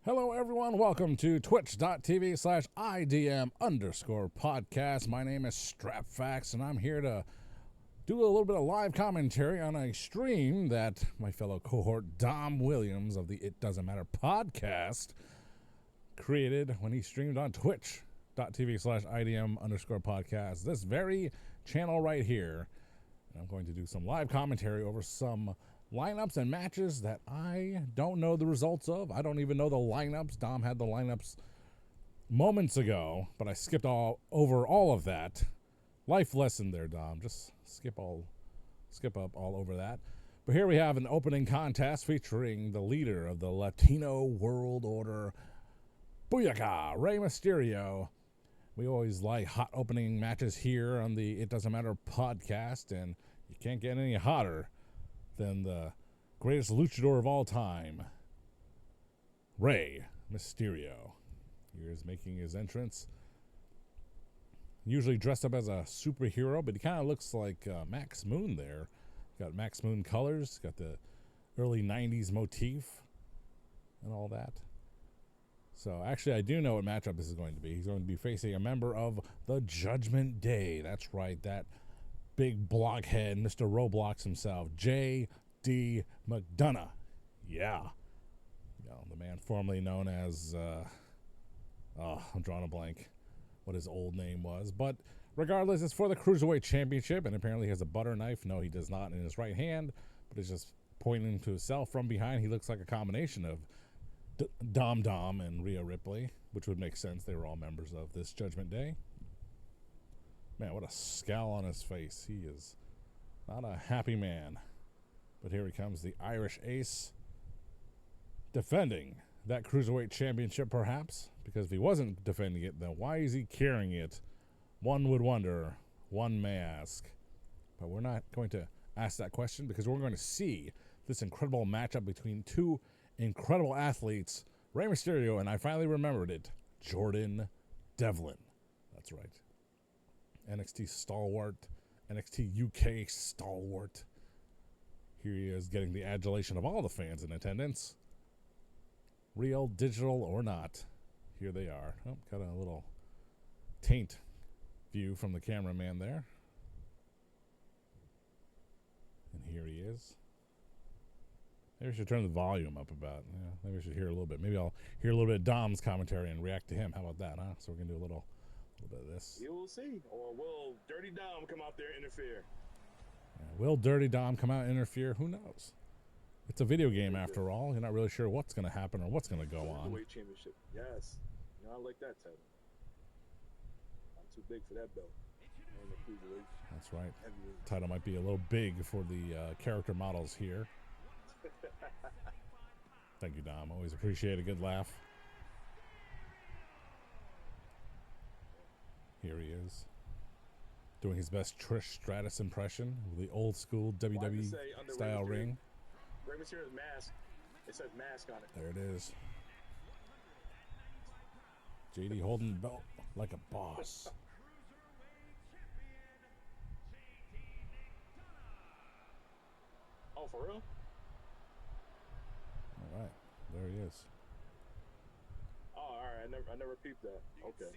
Hello, everyone. Welcome to twitch.tv/IDM_podcast. My name is StrapFax, and I'm here to do a little bit of live commentary on a stream that my fellow cohort Dom Williams of the It Doesn't Matter podcast created when he streamed on twitch.tv/IDM_podcast. This very channel right here. And I'm going to do some live commentary over some lineups and matches that I don't know the results of. I don't even know the lineups. Dom had the lineups moments ago, but I skipped over all of that. Life lesson there, Dom. Just skip up all over that. But here we have an opening contest featuring the leader of the Latino World Order, Booyaka, Rey Mysterio. We always like hot opening matches here on the It Doesn't Matter podcast, and you can't get any hotter than the greatest luchador of all time, Rey Mysterio. He is making his entrance, usually dressed up as a superhero, but he kind of looks like Max Moon there. Got Max Moon colors, got the early 90s motif and all that. So actually I do know what matchup this is going to be. He's going to be facing a member of the Judgment Day. That's right, that big blockhead, Mr. Roblox himself, J.D. McDonagh. Yeah. The man formerly known as, I'm drawing a blank what his old name was. But regardless, it's for the Cruiserweight Championship, and apparently he has a butter knife. No, he does not in his right hand, but he's just pointing to himself from behind. He looks like a combination of Dom and Rhea Ripley, which would make sense. They were all members of this Judgment Day. Man, what a scowl on his face. He is not a happy man. But here he comes, the Irish Ace, defending that Cruiserweight Championship, perhaps. Because if he wasn't defending it, then why is he carrying it? One would wonder. One may ask. But we're not going to ask that question, because we're going to see this incredible matchup between two incredible athletes, Rey Mysterio, and I finally remembered it, Jordynne Devlin. That's right. NXT stalwart, NXT UK stalwart. Here he is getting the adulation of all the fans in attendance. Real, digital, or not. Here they are. Oh, got a little taint view from the cameraman there. And here he is. Maybe I should turn the volume up about. Yeah, maybe I should hear a little bit. Maybe I'll hear a little bit of Dom's commentary and react to him. How about that, huh? So we're going to do a little bit of this. You will see. Or will Dirty Dom come out there and interfere? Yeah, will Dirty Dom come out and interfere? Who knows? It's a video game after all. You're not really sure what's going to happen or what's going to go on. Cruiserweight Championship. Yes. You know, I like that title. I'm too big for that belt. That's right. Title might be a little big for the character models here. Thank you, Dom. Always appreciate a good laugh. Here he is, doing his best Trish Stratus impression with the old school WWE style ring. Rey Mysterio's mask. It says mask on it. There it is. JD holding the belt like a boss. Oh, for real? All right, there he is. Oh, all right. I never peeped that. Okay.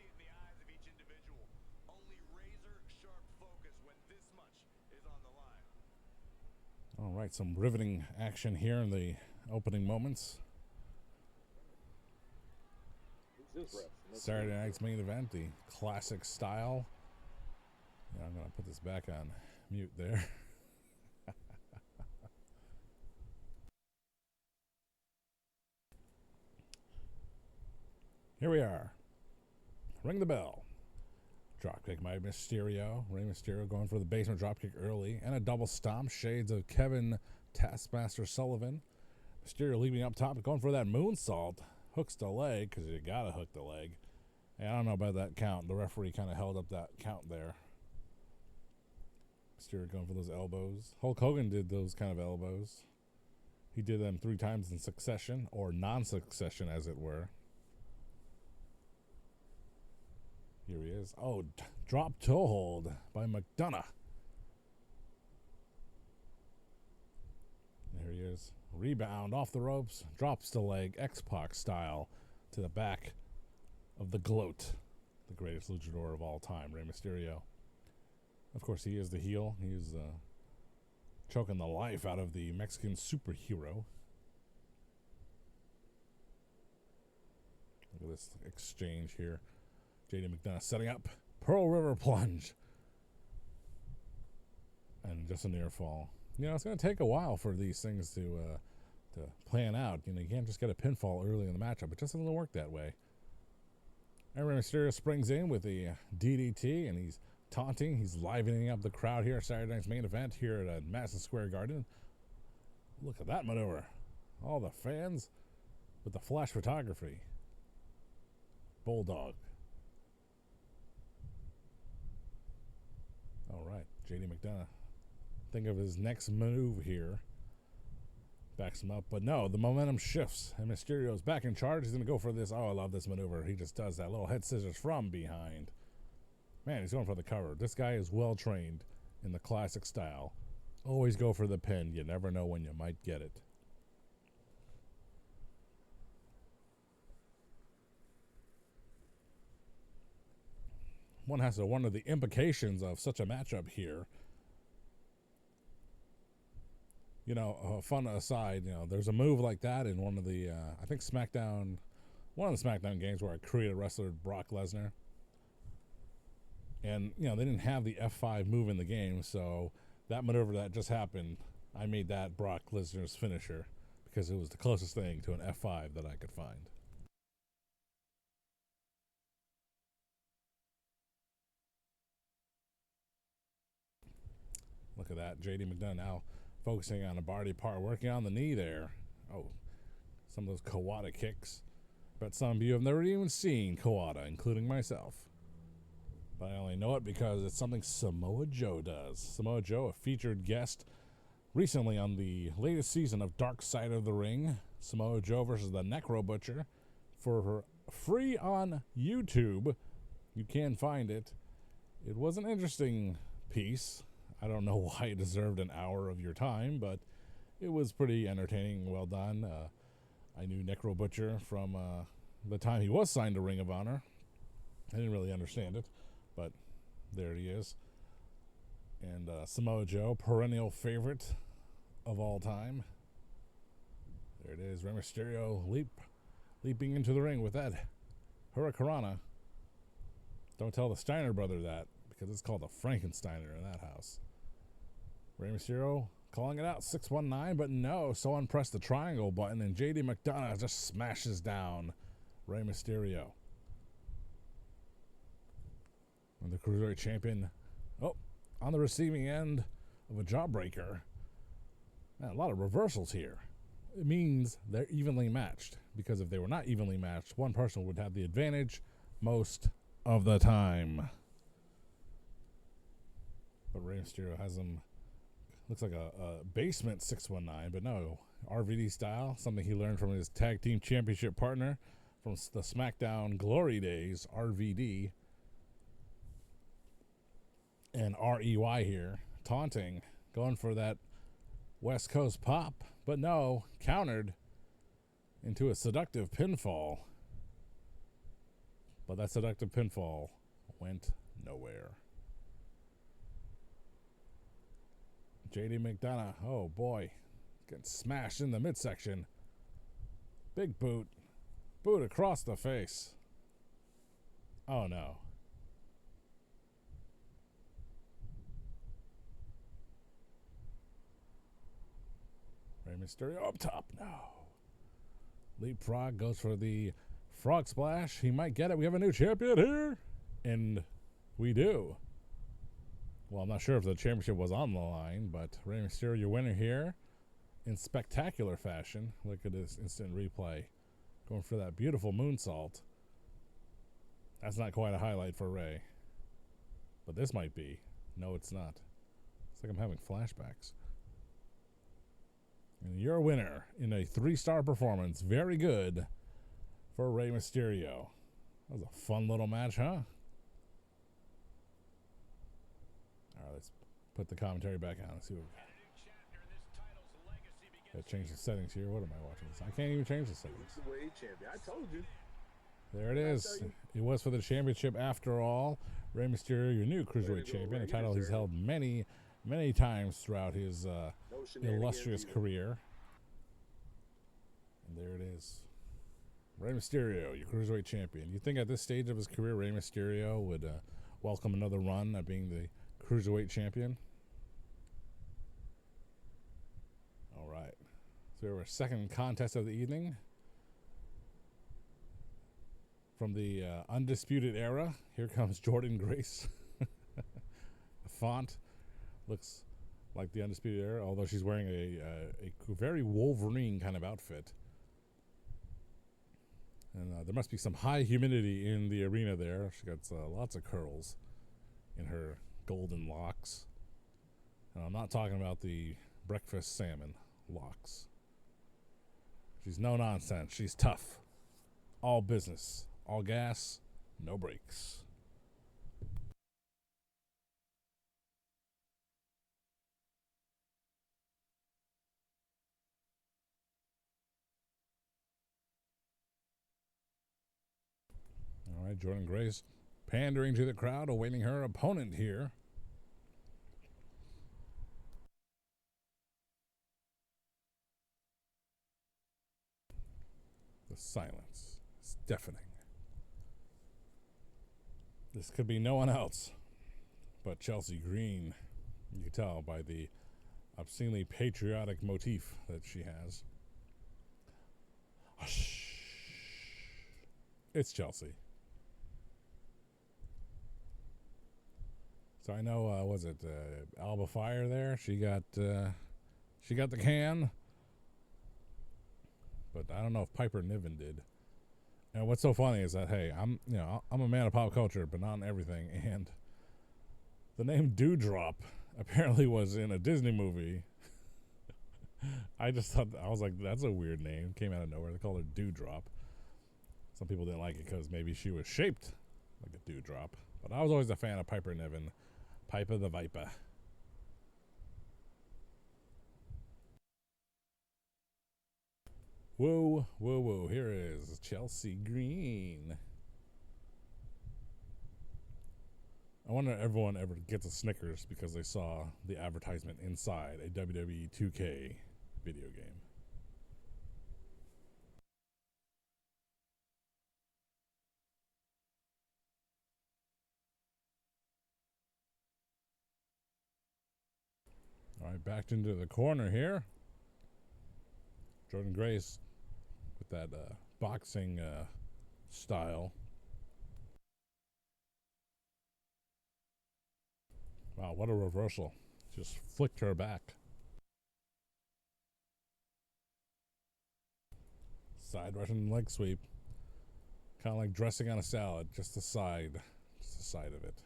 All right, some riveting action here in the opening moments. Saturday night's main event, the classic style. Yeah, I'm going to put this back on mute there. Here we are. Ring the bell. Dropkick by Mysterio. Rey Mysterio going for the basement dropkick early. And a double stomp. Shades of Kevin Taskmaster Sullivan. Mysterio leaping up top. Going for that moonsault. Hooks the leg, because you got to hook the leg. And I don't know about that count. The referee kind of held up that count there. Mysterio going for those elbows. Hulk Hogan did those kind of elbows. He did them 3 times in succession. Or non-succession, as it were. Here he is. Oh, drop toe hold by McDonagh. There he is. Rebound off the ropes, drops the leg, X-Pac style, to the back of the gloat. The greatest luchador of all time, Rey Mysterio. Of course, he is the heel. He's choking the life out of the Mexican superhero. Look at this exchange here. JD McDonagh setting up. Pearl River plunge. And just a near fall. You know, it's going to take a while for these things to plan out. You know, you can't just get a pinfall early in the matchup. It just doesn't work that way. And Rey Mysterio springs in with the DDT, and he's taunting. He's livening up the crowd here. Saturday night's main event here at Madison Square Garden. Look at that maneuver. All the fans with the flash photography. Bulldog. All right, JD McDonagh. Think of his next move here. Backs him up, but no, the momentum shifts, and Mysterio's back in charge. He's going to go for this. Oh, I love this maneuver. He just does that little head scissors from behind. Man, he's going for the cover. This guy is well trained in the classic style. Always go for the pin. You never know when you might get it. One has to wonder the implications of such a matchup here. You know, fun aside, you know, there's a move like that in one of the, I think SmackDown, one of the SmackDown games where I created wrestler Brock Lesnar. And, you know, they didn't have the F5 move in the game, so that maneuver that just happened, I made that Brock Lesnar's finisher because it was the closest thing to an F5 that I could find. Look at that, JD McDonagh now focusing on a body part, working on the knee there. Oh, some of those Kawada kicks. But some of you have never even seen Kawada, including myself. But I only know it because it's something Samoa Joe does. Samoa Joe, a featured guest recently on the latest season of Dark Side of the Ring. Samoa Joe versus the Necro Butcher for free on YouTube. You can find it. It was an interesting piece. I don't know why it deserved an hour of your time, but it was pretty entertaining, well done. I knew Necro Butcher from the time he was signed to Ring of Honor. I didn't really understand it, but there he is. And Samoa Joe, perennial favorite of all time. There it is, Rey Mysterio leaping into the ring with that Hurricanrana. Don't tell the Steiner brother that, because it's called a Frankensteiner in that house. Rey Mysterio calling it out, 619, but no, someone pressed the triangle button, and JD McDonagh just smashes down Rey Mysterio. And the Cruiserweight Champion, on the receiving end of a jawbreaker. Man, a lot of reversals here. It means they're evenly matched, because if they were not evenly matched, one person would have the advantage most of the time. But Rey Mysterio has him, looks like a basement 619, but no, RVD style, something he learned from his tag team championship partner from the SmackDown Glory days, RVD. And REY here, taunting, going for that West Coast pop, but no, countered into a seductive pinfall. But that seductive pinfall went nowhere. JD McDonagh, oh boy, getting smashed in the midsection. Big boot. Boot across the face. Oh no. Rey Mysterio up top. No. Leapfrog goes for the frog splash. He might get it. We have a new champion here. And we do. Well, I'm not sure if the championship was on the line, but Rey Mysterio, your winner here in spectacular fashion. Look at this instant replay. Going for that beautiful moonsault. That's not quite a highlight for Rey. But this might be. No, it's not. It's like I'm having flashbacks. And your winner in a 3-star performance. Very good for Rey Mysterio. That was a fun little match, huh? All right, let's put the commentary back on. Let's see what Gotta change the settings here. What am I watching? I can't even change the settings. Cruiserweight champion. I told you. There it is. It was for the championship after all. Rey Mysterio, your new Cruiserweight champion, a title he's held many, many times throughout his illustrious career. And there it is. Rey Mysterio, your Cruiserweight champion. You think at this stage of his career, Rey Mysterio would welcome another run at being the Cruiserweight champion? All right. So our second contest of the evening. From the Undisputed Era, here comes Jordynne Grace. The font looks like the Undisputed Era, although she's wearing a very Wolverine kind of outfit. And there must be some high humidity in the arena there. She got lots of curls in her golden locks. And I'm not talking about the breakfast salmon locks. She's no nonsense. She's tough. All business. All gas. No brakes. All right, Jordynne Grace pandering to the crowd, awaiting her opponent here. The silence is deafening. This could be no one else but Chelsea Green. You can tell by the obscenely patriotic motif that she has. Hush. It's Chelsea. So I know, was it Alba Fire there? She got the can, but I don't know if Piper Niven did. And what's so funny is that, hey, I'm a man of pop culture, but not in everything. And the name Dewdrop apparently was in a Disney movie. I just thought, I was like, that's a weird name. Came out of nowhere. They called her Dewdrop. Some people didn't like it because maybe she was shaped like a dewdrop. But I was always a fan of Piper Niven. Piper the Viper. Whoa, whoa, whoa. Here is Chelsea Green. I wonder if everyone ever gets a Snickers because they saw the advertisement inside a WWE 2K video game. All right, backed into the corner here. Jordynne Grace with that boxing style. Wow, what a reversal. Just flicked her back. Side Russian leg sweep. Kind of like dressing on a salad, just the side of it.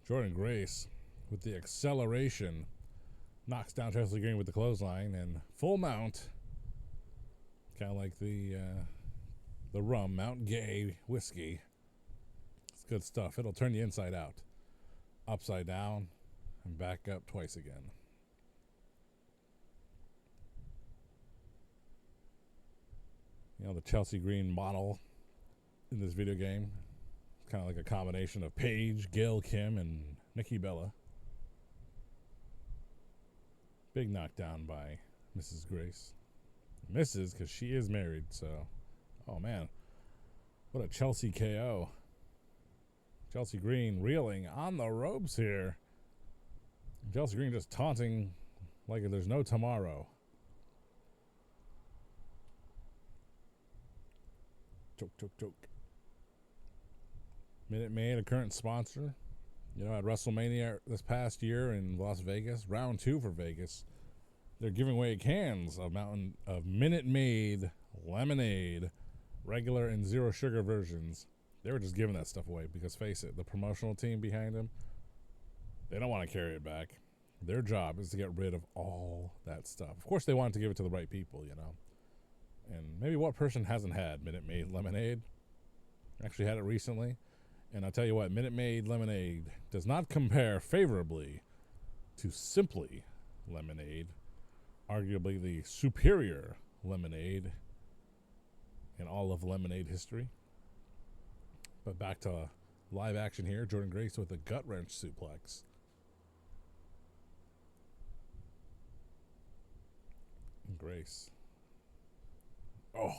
Jordynne Grace with the acceleration knocks down Chelsea Green with the clothesline and full mount. Kind of like the rum, Mount Gay whiskey. It's good stuff. It'll turn you inside out. Upside down and back up twice again. You know, the Chelsea Green model in this video game. It's kind of like a combination of Paige, Gail Kim, and Nikki Bella. Big knockdown by Mrs. Grace. Mrs. because she is married, so. Oh, man. What a Chelsea KO. Chelsea Green reeling on the ropes here. Chelsea Green just taunting like there's no tomorrow. Choke, choke, choke. Minute Maid, a current sponsor. You know, at WrestleMania this past year in Las Vegas, round 2 for Vegas, they're giving away cans of Minute Maid lemonade, regular and zero sugar versions. They were just giving that stuff away because, face it, the promotional team behind them, they don't want to carry it back. Their job is to get rid of all that stuff. Of course, they want to give it to the right people, you know. And maybe what person hasn't had Minute Maid lemonade? Actually had it recently. And I'll tell you what, Minute Maid lemonade does not compare favorably to Simply lemonade. arguably the superior lemonade in all of lemonade history. But back to live action here. Jordynne Grace with a gut wrench suplex. And Grace. Oh.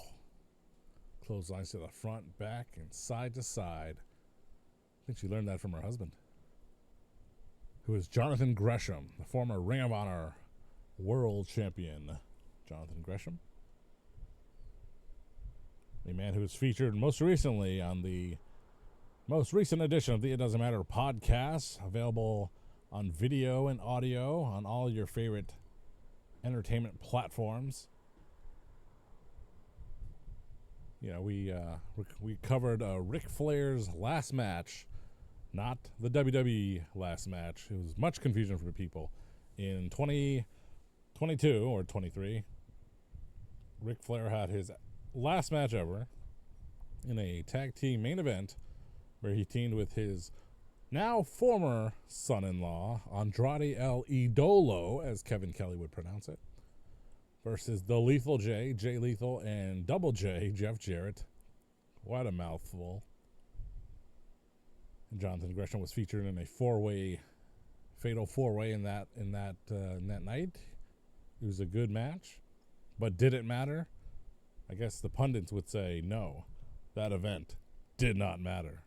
Clotheslines to the front, back, and side to side. I think she learned that from her husband, who is Jonathan Gresham, the former Ring of Honor World Champion. Jonathan Gresham. A man who was featured most recently on the most recent edition of the It Doesn't Matter podcast, available on video and audio on all your favorite entertainment platforms. You know, we covered Ric Flair's last match, not the WWE last match. It was much confusion for people. In 2022 or 23, Ric Flair had his last match ever in a tag team main event where he teamed with his now former son-in-law, Andrade El Idolo, as Kevin Kelly would pronounce it, versus the Lethal J, Jay Lethal, and Double J, Jeff Jarrett. What a mouthful. And Jonathan Gresham was featured in a fatal four-way in that night. It was a good match, but did it matter? I guess the pundits would say no. That event did not matter.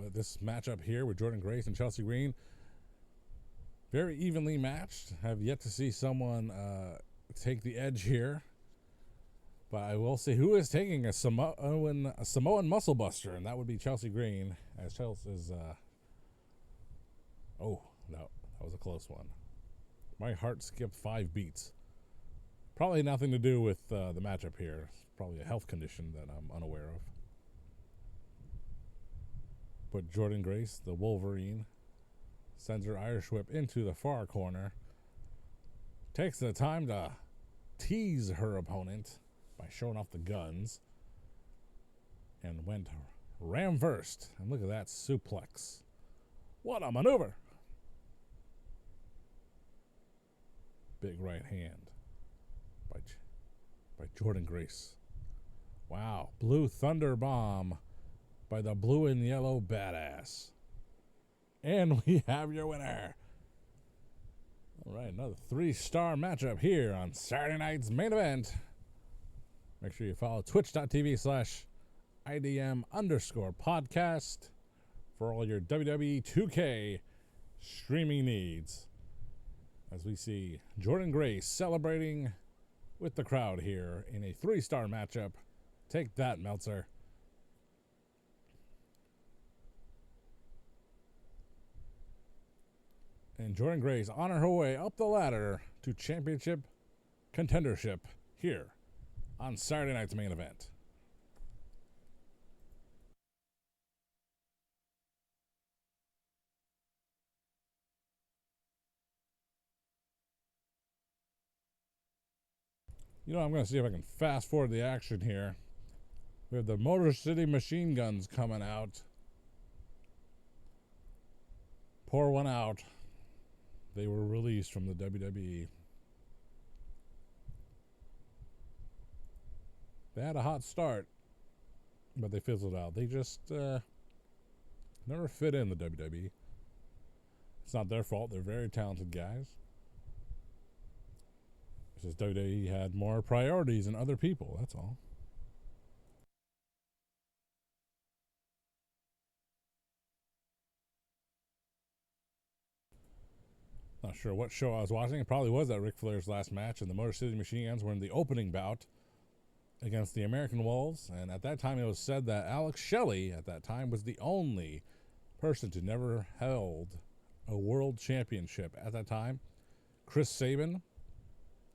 But this matchup here with Jordynne Grace and Chelsea Green, very evenly matched. Have yet to see someone take the edge here. But I will say who is taking a Samoan muscle buster, and that would be Chelsea Green, as Chelsea's. Oh, no, that was a close one. My heart skipped 5 beats. Probably nothing to do with the matchup here. It's probably a health condition that I'm unaware of. But Jordynne Grace, the Wolverine, sends her Irish whip into the far corner. Takes the time to tease her opponent by showing off the guns. And went ram-versed. And look at that suplex. What a maneuver. Big right hand by Jordynne Grace. Wow. Blue Thunder Bomb by the blue and yellow badass. And we have your winner. All right, another 3-star matchup here on Saturday night's main event. Make sure you follow twitch.tv/IDM_podcast for all your WWE 2K streaming needs. As we see Jordynne Grace celebrating with the crowd here in a 3-star matchup. Take that, Meltzer. And Jordynne Grace on her way up the ladder to championship contendership here on Saturday night's main event. You know, I'm going to see if I can fast forward the action here. We have the Motor City Machine Guns coming out. Pour one out. They were released from the WWE. They had a hot start, but they fizzled out. They just never fit in the WWE. It's not their fault. They're very talented guys. It's just WWE had more priorities than other people. That's all. Not sure what show I was watching. It probably was that Ric Flair's last match, and the Motor City Machine Guns were in the opening bout against the American Wolves. And at that time, it was said that Alex Shelley, at that time, was the only person to never held a world championship at that time. Chris Sabin,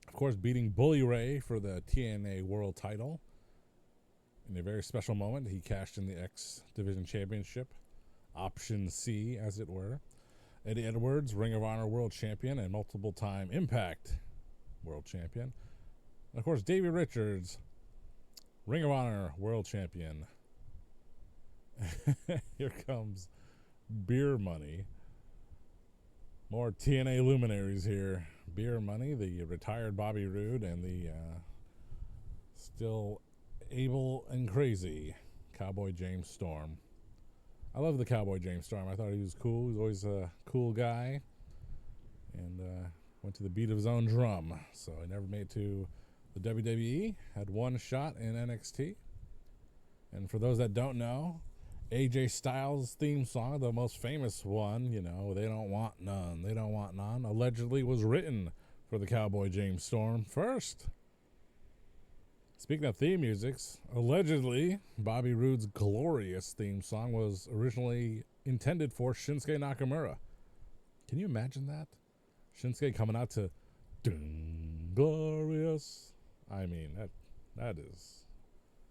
of course, beating Bully Ray for the TNA World title. In a very special moment, he cashed in the X Division Championship, Option C, as it were. Eddie Edwards, Ring of Honor World Champion and multiple-time Impact World Champion. And of course, Davey Richards, Ring of Honor World Champion Here comes Beer Money. More TNA luminaries here. Beer Money, the retired Bobby Roode, and the still able and crazy Cowboy James Storm. I love the Cowboy James Storm. I thought he was cool. He was always a cool guy. And went to the beat of his own drum. So he never made it to the WWE. Had one shot in NXT. And for those that don't know, AJ Styles' theme song, the most famous one, you know, They Don't Want None, They Don't Want None, allegedly was written for the Cowboy James Storm first. Speaking of theme musics, allegedly, Bobby Roode's glorious theme song was originally intended for Shinsuke Nakamura. Can you imagine that? Shinsuke coming out to Dun Glorious. I mean, that is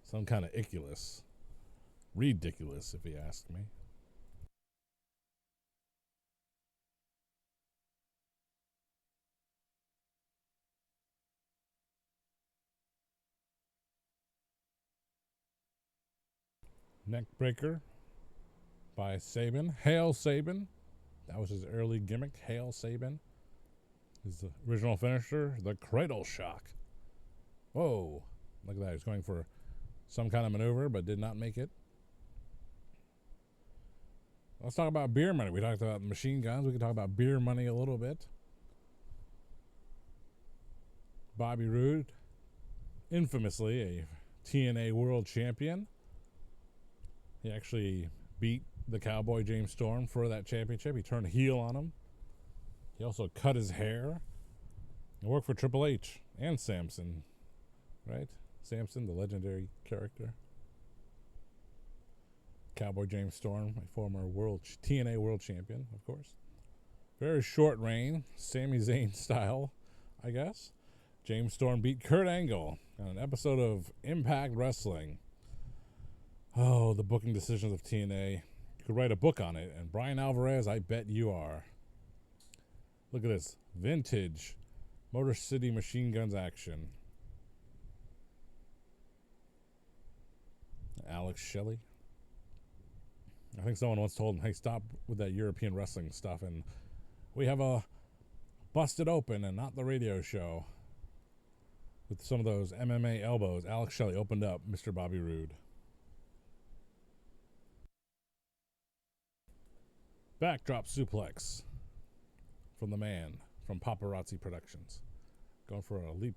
some kind of iculous. Ridiculous, if you ask me. Neckbreaker by Sabin. Hail Sabin. That was his early gimmick. Hail Sabin. His original finisher, the Cradle Shock. Whoa. Look at that. He's going for some kind of maneuver, but did not make it. Let's talk about Beer Money. We talked about machine guns. We can talk about Beer Money a little bit. Bobby Roode, infamously a TNA World Champion. He actually beat the Cowboy James Storm for that championship. He turned heel on him. He also cut his hair. He worked for Triple H and Samson, right? Samson, the legendary character. Cowboy James Storm, a former TNA World Champion, of course. Very short reign, Sami Zayn style, I guess. James Storm beat Kurt Angle on an episode of Impact Wrestling. Oh, the booking decisions of TNA. You could write a book on it, and Brian Alvarez, I bet you are. Look at this. Vintage Motor City Machine Guns action. Alex Shelley. I think someone once told him, hey, stop with that European wrestling stuff, and we have a Busted Open and not the radio show. With some of those MMA elbows, Alex Shelley opened up Mr. Bobby Roode. Backdrop suplex from the man from Paparazzi Productions. Going for a leap.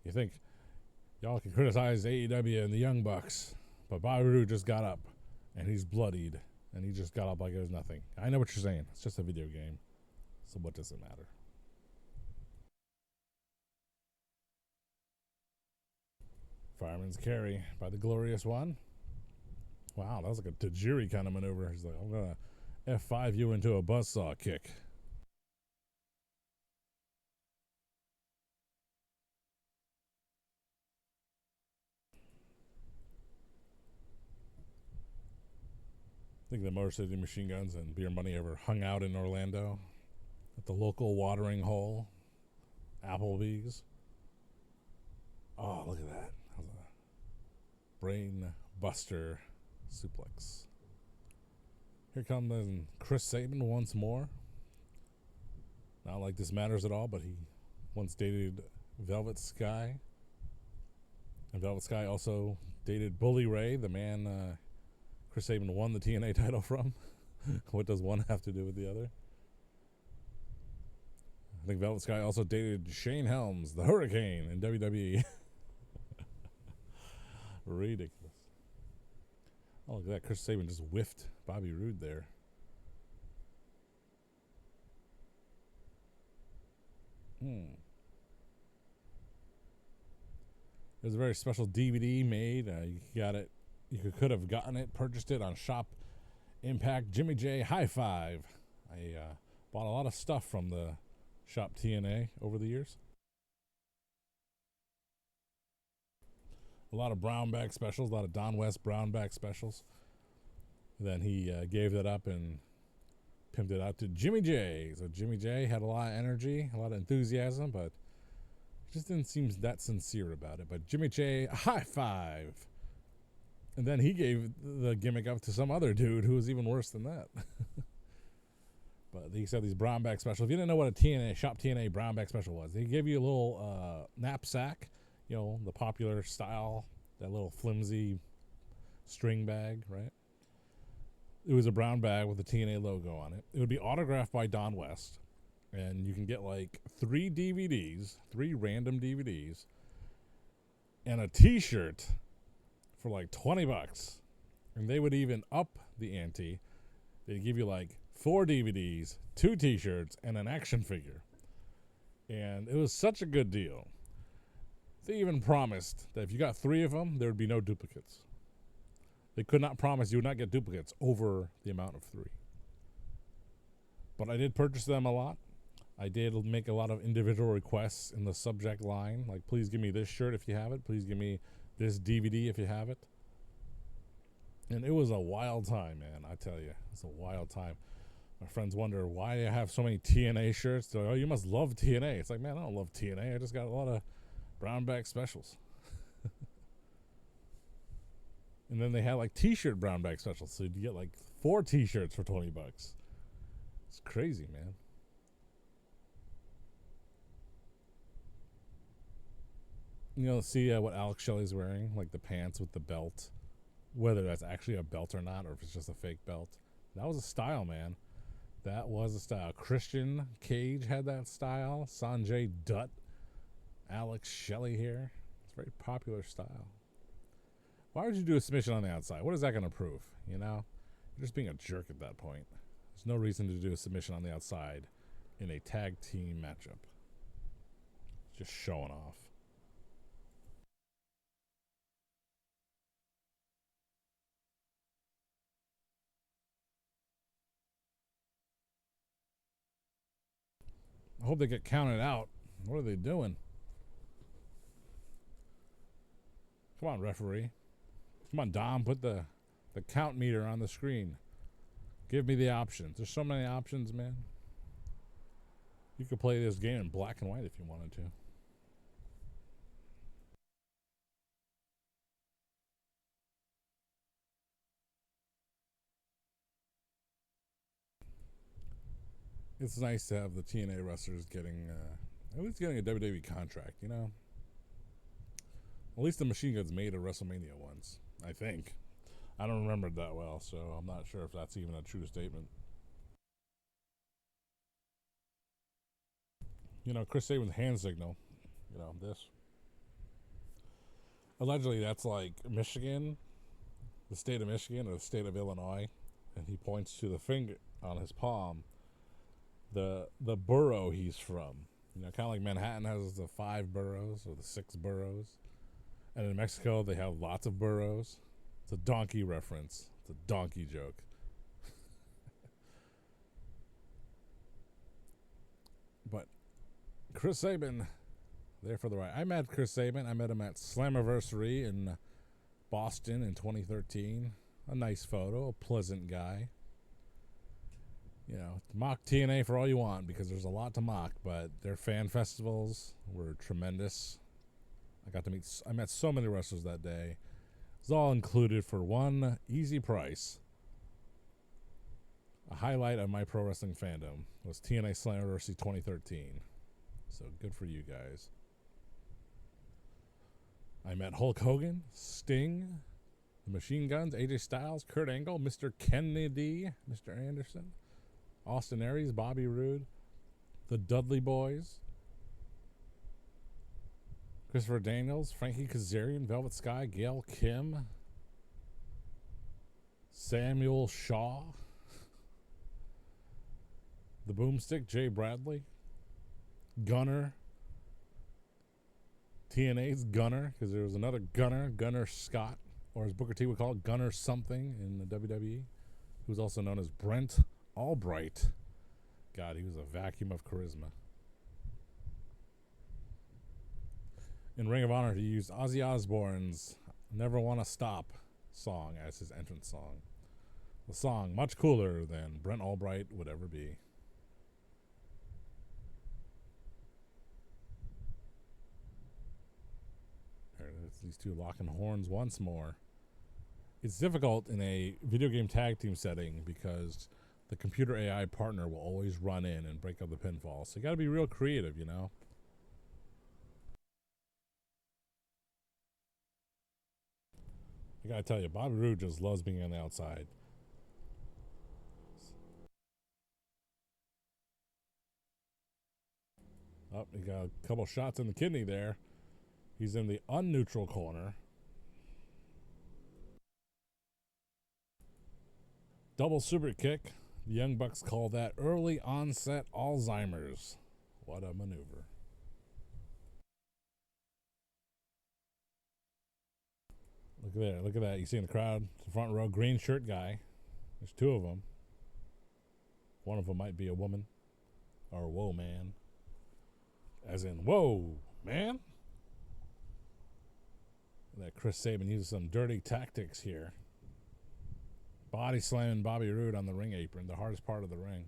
You think y'all can criticize AEW and the Young Bucks, but Bobby Roode just got up and he's bloodied and he just got up like it was nothing. I know what you're saying. It's just a video game. So what does it matter? Fireman's carry by the Glorious One. Wow, that was like a Tajiri kind of maneuver. He's like, I'm going to F5 you into a buzzsaw kick. I think the Motor City Machine Guns and Beer Money ever hung out in Orlando at the local watering hole, Applebee's. Oh, look at that. That was a brain buster suplex. Here comes Chris Sabin once more. Not like this matters at all, but he once dated Velvet Sky. And Velvet Sky also dated Bully Ray, the man Chris Sabin won the TNA title from. What does one have to do with the other? I think Velvet Sky also dated Shane Helms, the Hurricane, in WWE. Ridiculous. Oh, look at that. Chris Sabin just whiffed Bobby Roode there. There's a very special DVD made. You got it. You could have gotten it, purchased it on Shop Impact. Jimmy J High Five. I bought a lot of stuff from the Shop TNA over the years. A lot of brown bag specials, a lot of Don West brown bag specials. Then he gave that up and pimped it out to Jimmy J. So Jimmy J had a lot of energy, a lot of enthusiasm, but just didn't seem that sincere about it. But Jimmy J, High Five. And then he gave the gimmick up to some other dude who was even worse than that. But he said these brown bag specials. If you didn't know what a TNA, Shop TNA brown bag special was, they give you a little knapsack, you know, the popular style, that little flimsy string bag, right? It was a brown bag with the TNA logo on it. It would be autographed by Don West. And you can get like 3 DVDs, 3 random DVDs, and a t-shirt for like $20. And they would even up the ante. They'd give you like 4 DVDs, 2 t-shirts, and an action figure. And it was such a good deal. They even promised that if you got 3 of them, there would be no duplicates. They could not promise you would not get duplicates over the amount of 3. But I did purchase them a lot. I did make a lot of individual requests in the subject line, like, please give me this shirt if you have it. Please give me this DVD if you have it. And it was a wild time, man. I tell you, it's a wild time. My friends wonder why I have so many TNA shirts. They're like, oh, you must love TNA. It's like, man, I don't love TNA. I just got a lot of brown bag specials. And then they had like t-shirt brown bag specials. So you get like 4 t-shirts for $20. It's crazy, man. You know, see what Alex Shelley's wearing, like the pants with the belt, whether that's actually a belt or not, or if it's just a fake belt. That was a style, man. That was a style. Christian Cage had that style. Sanjay Dutt, Alex Shelley here. It's a very popular style. Why would you do a submission on the outside? What is that going to prove? You know, you're just being a jerk at that point. There's no reason to do a submission on the outside in a tag team matchup. Just showing off. I hope they get counted out. What are they doing? Come on, referee. Come on, Dom. Put the count meter on the screen. Give me the options. There's so many options, man. You could play this game in black and white if you wanted to. It's nice to have the TNA wrestlers getting, at least getting a WWE contract, you know? At least the Machine Guns made a WrestleMania once, I think. I don't remember it that well, so I'm not sure if that's even a true statement. You know, Chris Sabin's hand signal, you know, this. Allegedly, that's like Michigan, the state of Michigan, or the state of Illinois, and he points to the finger on his palm, the borough he's from. You know, kind of like Manhattan has the 5 boroughs or the 6 boroughs. And in Mexico, they have lots of boroughs. It's a donkey reference. It's a donkey joke. But Chris Sabin, there for the ride. I met Chris Sabin. I met him at Slammiversary in Boston in 2013. A nice photo. A pleasant guy. You know, mock TNA for all you want because there's a lot to mock, but their fan festivals were tremendous. I met so many wrestlers that day. It was all included for one easy price. A highlight of my pro wrestling fandom was TNA Slammiversary 2013. So good for you guys. I met Hulk Hogan, Sting, the Machine Guns, AJ Styles, Kurt Angle, Mr. Kennedy, Mr. Anderson, Austin Aries, Bobby Roode, the Dudley Boys, Christopher Daniels, Frankie Kazarian, Velvet Sky, Gail Kim, Samuel Shaw, the Boomstick, Jay Bradley, Gunner, TNA's Gunner, because there was another Gunner Scott, or as Booker T would call it, Gunner something in the WWE, who was also known as Brent Albright. God, he was a vacuum of charisma. In Ring of Honor, he used Ozzy Osbourne's Never Wanna Stop song as his entrance song. The song much cooler than Brent Albright would ever be. There's these two locking horns once more. It's difficult in a video game tag team setting because the computer AI partner will always run in and break up the pinfall. So you got to be real creative, you know. I gotta tell you, Bobby Roode just loves being on the outside. Oh, he got a couple shots in the kidney there. He's in the unneutral corner. Double super kick. The Young Bucks call that early onset Alzheimer's. What a maneuver. Look at that. Look at that. You see in the crowd, the front row, green shirt guy. There's two of them. One of them might be a woman or whoa man. As in, whoa, man. That Chris Sabin uses some dirty tactics here. Body slamming Bobby Roode on the ring apron, the hardest part of the ring.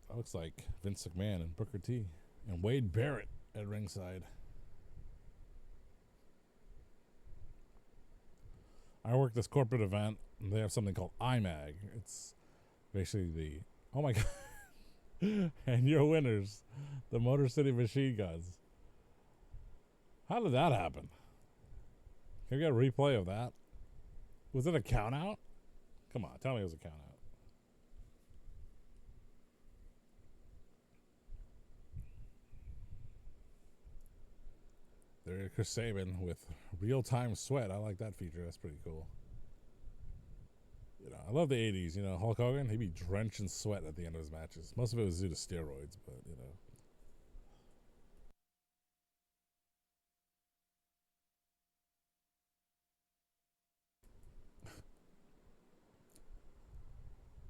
That looks like Vince McMahon and Booker T and Wade Barrett at ringside. I work this corporate event, and they have something called IMAG. It's basically the, oh my God, and your winners, the Motor City Machine Guns. How did that happen? Can we get a replay of that? Was it a count out? Come on, tell me it was a count out. There's Chris Sabin with real-time sweat. I like that feature. That's pretty cool. You know, I love the 80s. You know, Hulk Hogan, he'd be drenched in sweat at the end of his matches. Most of it was due to steroids, but, you know.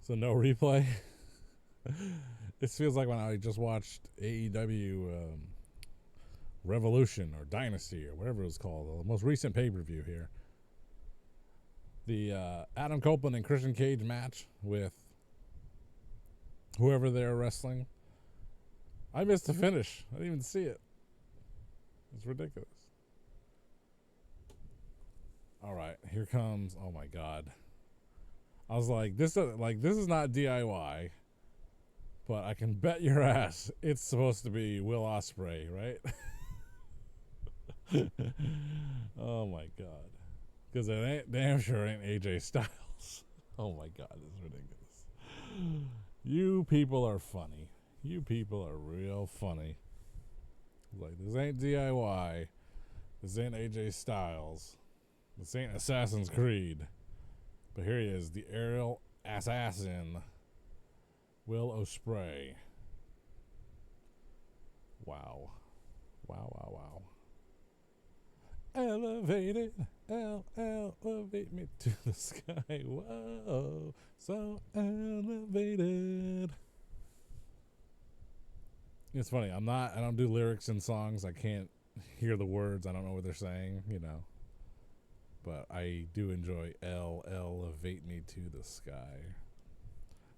So no replay. This feels like when I just watched AEW Revolution or Dynasty or whatever it was called, the most recent pay-per-view here. The Adam Copeland and Christian Cage match with whoever they're wrestling. I missed the finish. I didn't even see it. It's ridiculous. All right, here comes. Oh my God. I was like, this is not DIY, but I can bet your ass it's supposed to be Will Ospreay, right? Oh my God. Because it ain't, damn sure ain't AJ Styles. Oh my God, this is ridiculous. You people are funny. You people are real funny. Like, this ain't DIY. This ain't AJ Styles. This ain't Assassin's Creed. But here he is, the aerial assassin, Will Ospreay. Wow. Wow, wow, wow. Elevated, elevate me to the sky. Whoa, so elevated. It's funny, I don't do lyrics in songs. I can't hear the words. I don't know what they're saying, you know. But I do enjoy elevate me to the sky.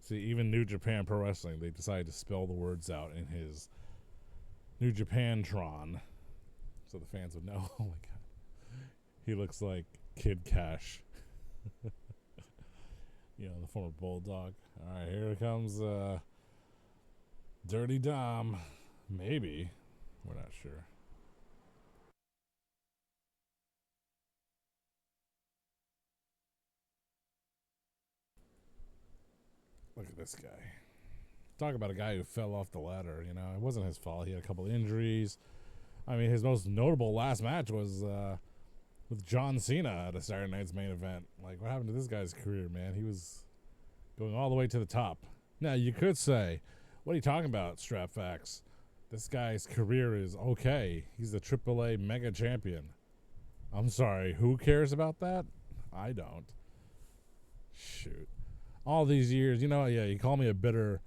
See, even New Japan Pro Wrestling, they decided to spell the words out in his New Japan-tron. So the fans would know. Oh my God. He looks like Kid Cash. You know, the former Bulldog. Alright, here comes Dirty Dom. Maybe. We're not sure. Look at this guy. Talk about a guy who fell off the ladder, you know. It wasn't his fault. He had a couple injuries. I mean, his most notable last match was with John Cena at a Saturday Night's Main Event. Like, what happened to this guy's career, man? He was going all the way to the top. Now, you could say, what are you talking about, Strap Facts? This guy's career is okay. He's the AAA Mega Champion. I'm sorry, who cares about that? I don't. Shoot. All these years, you know, yeah, you call me a bitter,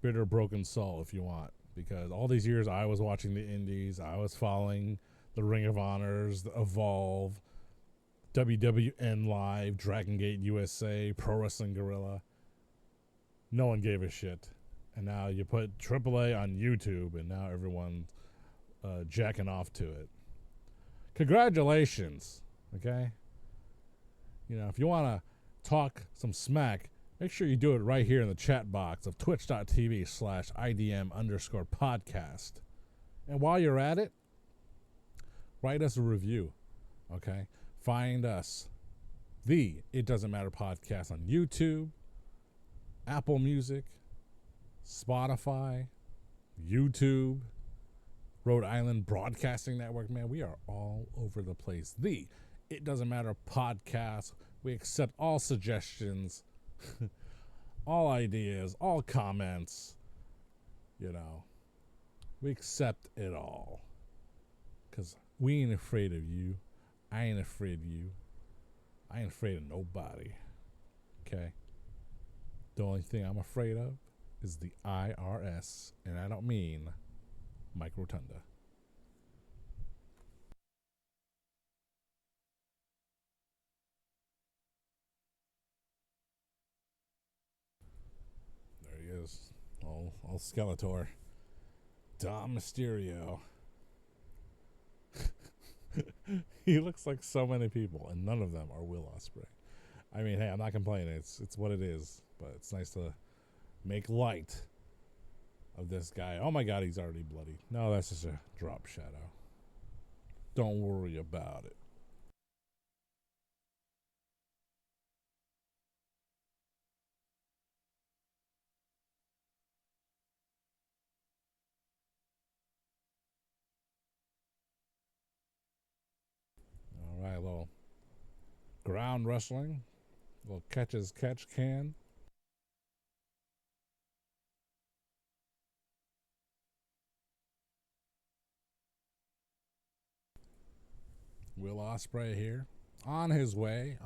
broken soul if you want, because all these years I was watching the indies, I was following the Ring of Honors, the Evolve, WWN Live, Dragon Gate USA, Pro Wrestling Guerrilla. No one gave a shit. And now you put AAA on YouTube, and now everyone's jacking off to it. Congratulations, okay? You know, if you want to talk some smack, make sure you do it right here in the chat box of twitch.tv/IDM_podcast. And while you're at it, write us a review, okay? Find us, the It Doesn't Matter podcast on YouTube, Apple Music, Spotify, YouTube, Rhode Island Broadcasting Network. Man, we are all over the place. The It Doesn't Matter podcast. We accept all suggestions, all ideas, all comments. You know, we accept it all. Because we ain't afraid of you. I ain't afraid of you. I ain't afraid of nobody. Okay? The only thing I'm afraid of is the IRS. And I don't mean Mike Rotunda. There he is. All Skeletor. Dom Mysterio. He looks like so many people, and none of them are Will Ospreay. I mean, hey, I'm not complaining. It's what it is, but it's nice to make light of this guy. Oh my God, he's already bloody. No, that's just a drop shadow. Don't worry about it. All right, a little ground wrestling. A little catch as catch can. Will Ospreay here, on his way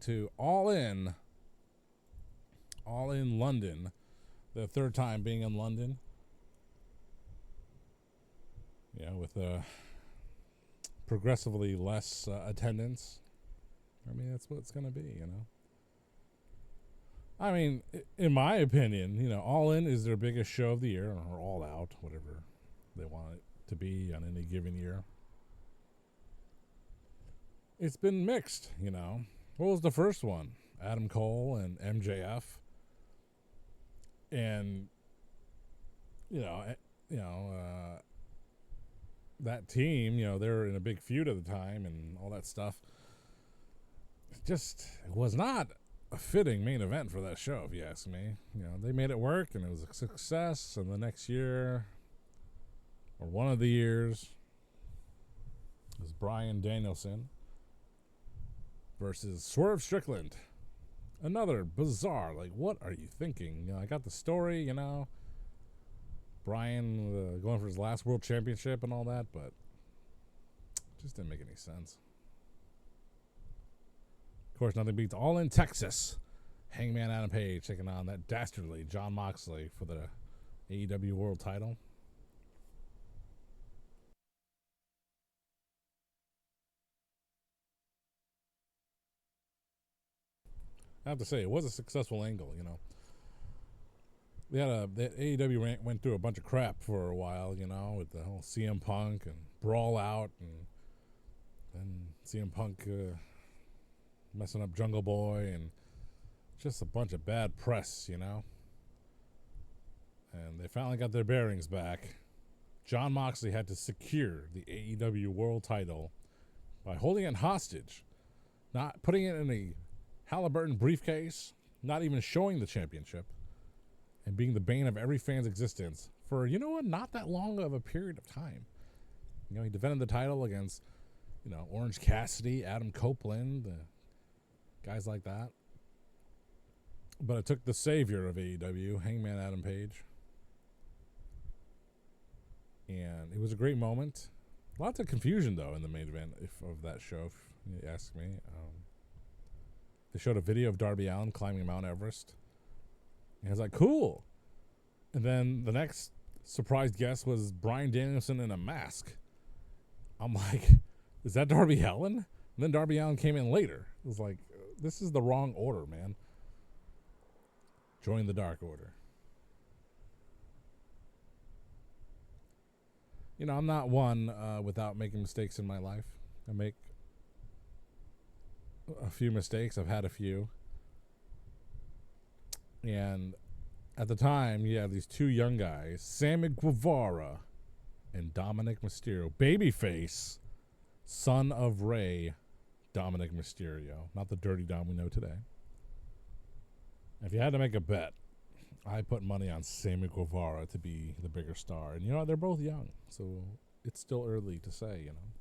to All In London, the third time being in London. Yeah, with progressively less attendance. I mean, that's what it's going to be, you know. I mean, in my opinion, you know, All In is their biggest show of the year, or All Out, whatever they want it to be on any given year. It's been mixed, you know. What was the first one? Adam Cole and MJF. And, that team, you know, they were in a big feud at the time and all that stuff. It was not a fitting main event for that show, if you ask me. You know, they made it work and it was a success. And the next year, or one of the years, was Bryan Danielson versus Swerve Strickland. Another bizarre, like, what are you thinking? You know, I got the story, you know. Bryan going for his last world championship and all that, but it just didn't make any sense. Of course, nothing beats All In Texas. Hangman Adam Page taking on that dastardly Jon Moxley for the AEW World title. I have to say, it was a successful angle, you know. The AEW went through a bunch of crap for a while, you know, with the whole CM Punk and Brawl Out and CM Punk messing up Jungle Boy and just a bunch of bad press, you know. And they finally got their bearings back. Jon Moxley had to secure the AEW World title by holding it hostage, not putting it in a Halliburton briefcase, not even showing the championship, and being the bane of every fan's existence for, you know what, not that long of a period of time. You know, he defended the title against, you know, Orange Cassidy, Adam Copeland, guys like that. But it took the savior of AEW, Hangman Adam Page. And it was a great moment. Lots of confusion, though, in the main event of that show, if you ask me. They showed a video of Darby Allin climbing Mount Everest. And I was like, cool. And then the next surprise guest was Bryan Danielson in a mask. I'm like, is that Darby Allin? And then Darby Allin came in later. It was like, this is the wrong order, man. Join the Dark Order. You know, I'm not one without making mistakes in my life. I make a few mistakes. I've had a few. And at the time, you have these two young guys, Sammy Guevara and Dominik Mysterio. Babyface, son of Rey, Dominik Mysterio. Not the dirty Dom we know today. If you had to make a bet, I put money on Sammy Guevara to be the bigger star. And you know what? They're both young, so it's still early to say, you know.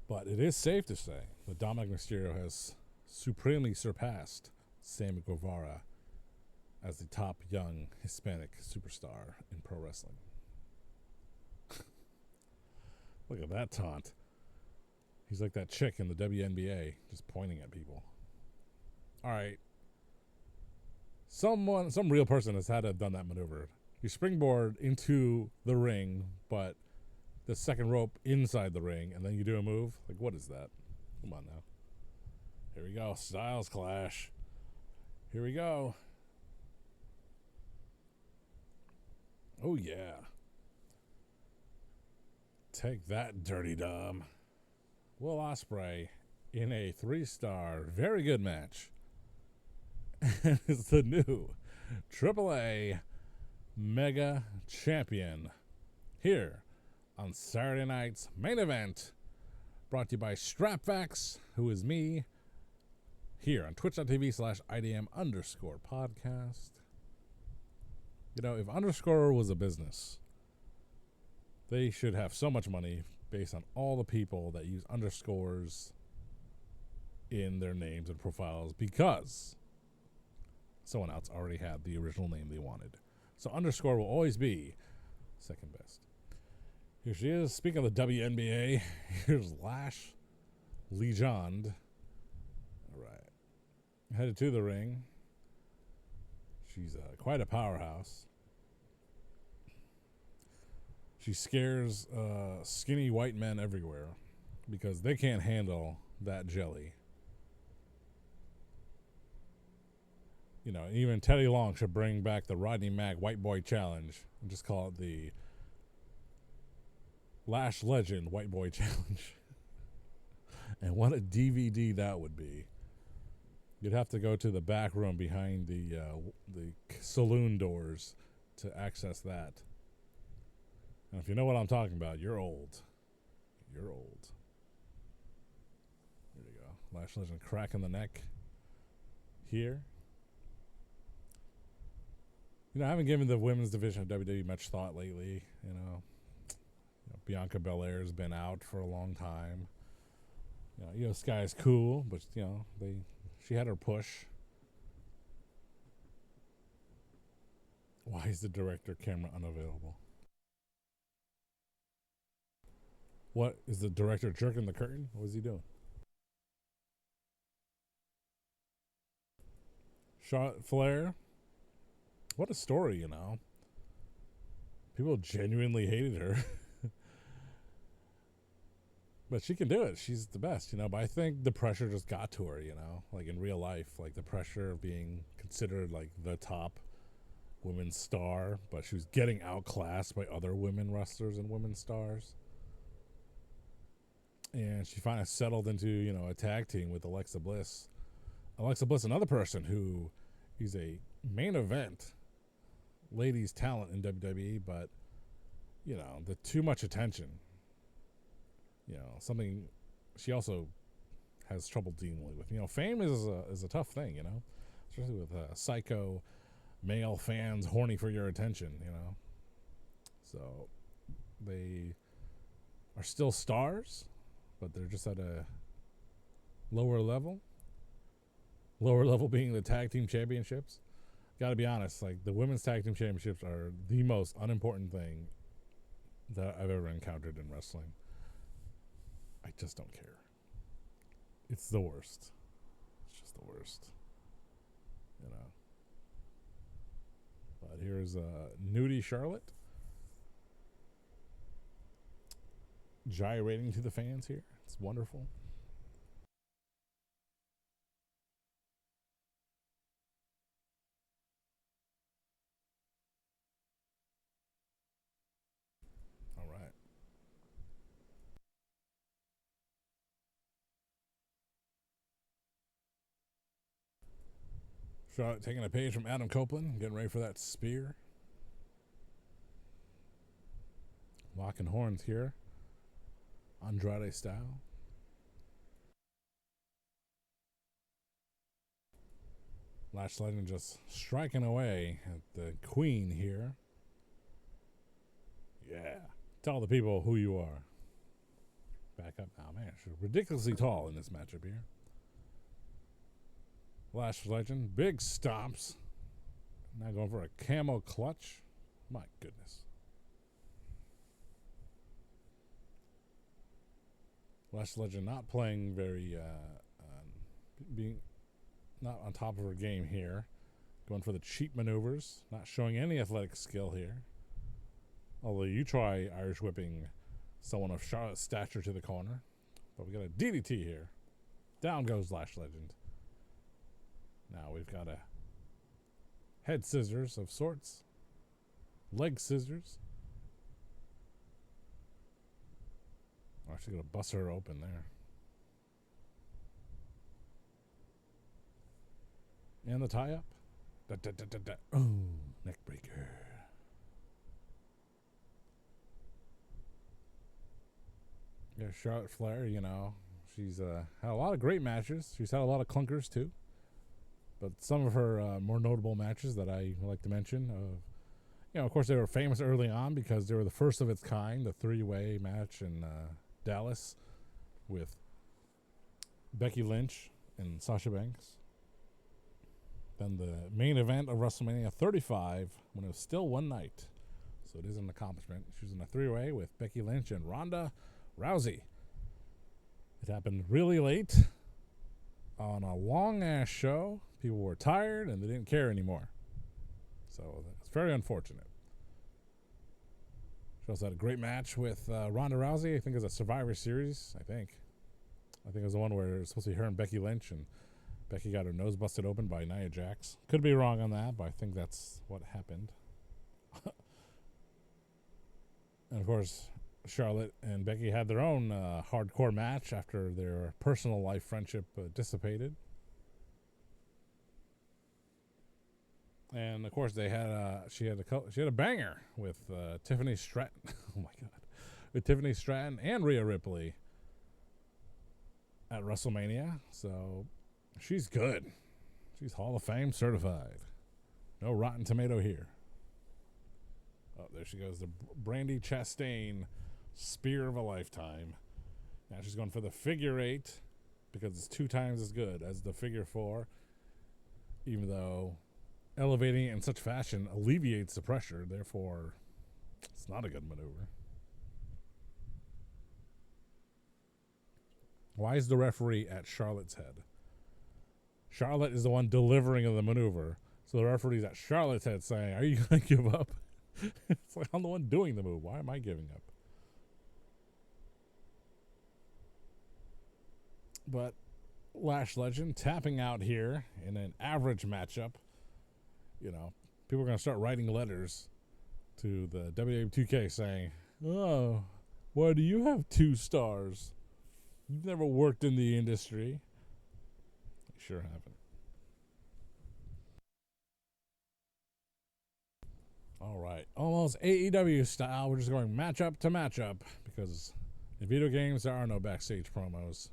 But it is safe to say that Dominik Mysterio has supremely surpassed Sammy Guevara as the top young Hispanic superstar in pro wrestling. Look at that taunt. He's like that chick in the WNBA, just pointing at people. All right. Some real person has had to have done that maneuver. You springboard into the ring, but the second rope inside the ring, and then you do a move. Like, what is that? Come on now. Here we go. Styles clash. Here we go. Oh, yeah. Take that, Dirty Dom. Will Ospreay in a 3-star, very good match. And it's the new AAA Mega Champion here on Saturday night's main event, brought to you by Strapfax, who is me, here on twitch.tv/IDM_podcast. You know, if underscore was a business, they should have so much money based on all the people that use underscores in their names and profiles because someone else already had the original name they wanted. So underscore will always be second best. Here she is. Speaking of the WNBA, here's Lash Legend. All right. Headed to the ring. She's quite a powerhouse. She scares skinny white men everywhere because they can't handle that jelly. You know, even Teddy Long should bring back the Rodney Mack White Boy Challenge and just call it the Lash Legend White Boy Challenge. And what a DVD that would be. You'd have to go to the back room behind the saloon doors to access that. And if you know what I'm talking about, you're old. You're old. There you go. Lash Legend cracking the neck here. You know, I haven't given the women's division of WWE much thought lately. You know Bianca Belair's been out for a long time. You know, Sky's cool, but you know she had her push. Why is the director camera unavailable? What is the director jerking the curtain? What is he doing? Flair. What a story, you know. People genuinely hated her. But she can do it. She's the best, you know. But I think the pressure just got to her, you know. Like in real life. Like the pressure of being considered like the top women's star. But she was getting outclassed by other women wrestlers and women stars. And she finally settled into, you know, a tag team with Alexa Bliss. Alexa Bliss, another person who is a main event ladies talent in WWE, but you know, the too much attention, you know, something she also has trouble dealing with. You know, fame is a tough thing, you know, especially with psycho male fans horny for your attention, you know. So they are still stars, but they're just at a lower level being the tag team championships. Gotta be honest, like the women's tag team championships are the most unimportant thing that I've ever encountered in wrestling. I just don't care. It's the worst. It's just the worst. You know. But here's Nudie Charlotte gyrating to the fans here. It's wonderful. Charlotte taking a page from Adam Copeland, getting ready for that spear. Locking horns here. Andrade style. Lash Legend just striking away at the Queen here. Yeah. Tell the people who you are. Back up now. Man, she's ridiculously tall in this matchup here. Lash Legend, big stomps. Now going for a camo clutch. My goodness. Lash Legend not playing very, being not on top of her game here. Going for the cheap maneuvers. Not showing any athletic skill here. Although you try Irish whipping someone of Charlotte's stature to the corner. But we got a DDT here. Down goes Lash Legend. Now we've got a head scissors of sorts. Leg scissors. I'm actually going to bust her open there. And the tie-up. Oh, neck breaker. Yeah, Charlotte Flair, you know, she's had a lot of great matches. She's had a lot of clunkers, too. But some of her more notable matches that I like to mention, you know, of course, they were famous early on because they were the first of its kind, the three-way match in Dallas with Becky Lynch and Sasha Banks. Then the main event of WrestleMania 35 when it was still one night. So it is an accomplishment. She was in a three-way with Becky Lynch and Ronda Rousey. It happened really late on a long-ass show. People were tired and they didn't care anymore. So it's very unfortunate. She also had a great match with Ronda Rousey. I think it was a Survivor Series. I think it was the one where it was supposed to be her and Becky Lynch, and Becky got her nose busted open by Nia Jax. Could be wrong on that, but I think that's what happened. And of course, Charlotte and Becky had their own hardcore match after their personal life friendship dissipated. And of course, they had she had a banger with Tiffany Stratton. Oh my God, with Tiffany Stratton and Rhea Ripley at WrestleMania. So she's good. She's Hall of Fame certified. No Rotten Tomato here. Oh, there she goes. The Brandi Chastain spear of a lifetime. Now she's going for the figure 8 because it's 2 times as good as the figure 4. Even though elevating it in such fashion alleviates the pressure, therefore it's not a good maneuver. Why is the referee at Charlotte's head? Charlotte is the one delivering the maneuver, so the referee's at Charlotte's head saying, are you going to give up? It's like, I'm the one doing the move. Why am I giving up? But Lash Legend tapping out here in an average matchup. You know, people are going to start writing letters to the WWE 2K saying, oh, why do you have 2 stars? You've never worked in the industry. You sure haven't. All right. Almost AEW style. We're just going matchup to matchup because in video games, there are no backstage promos.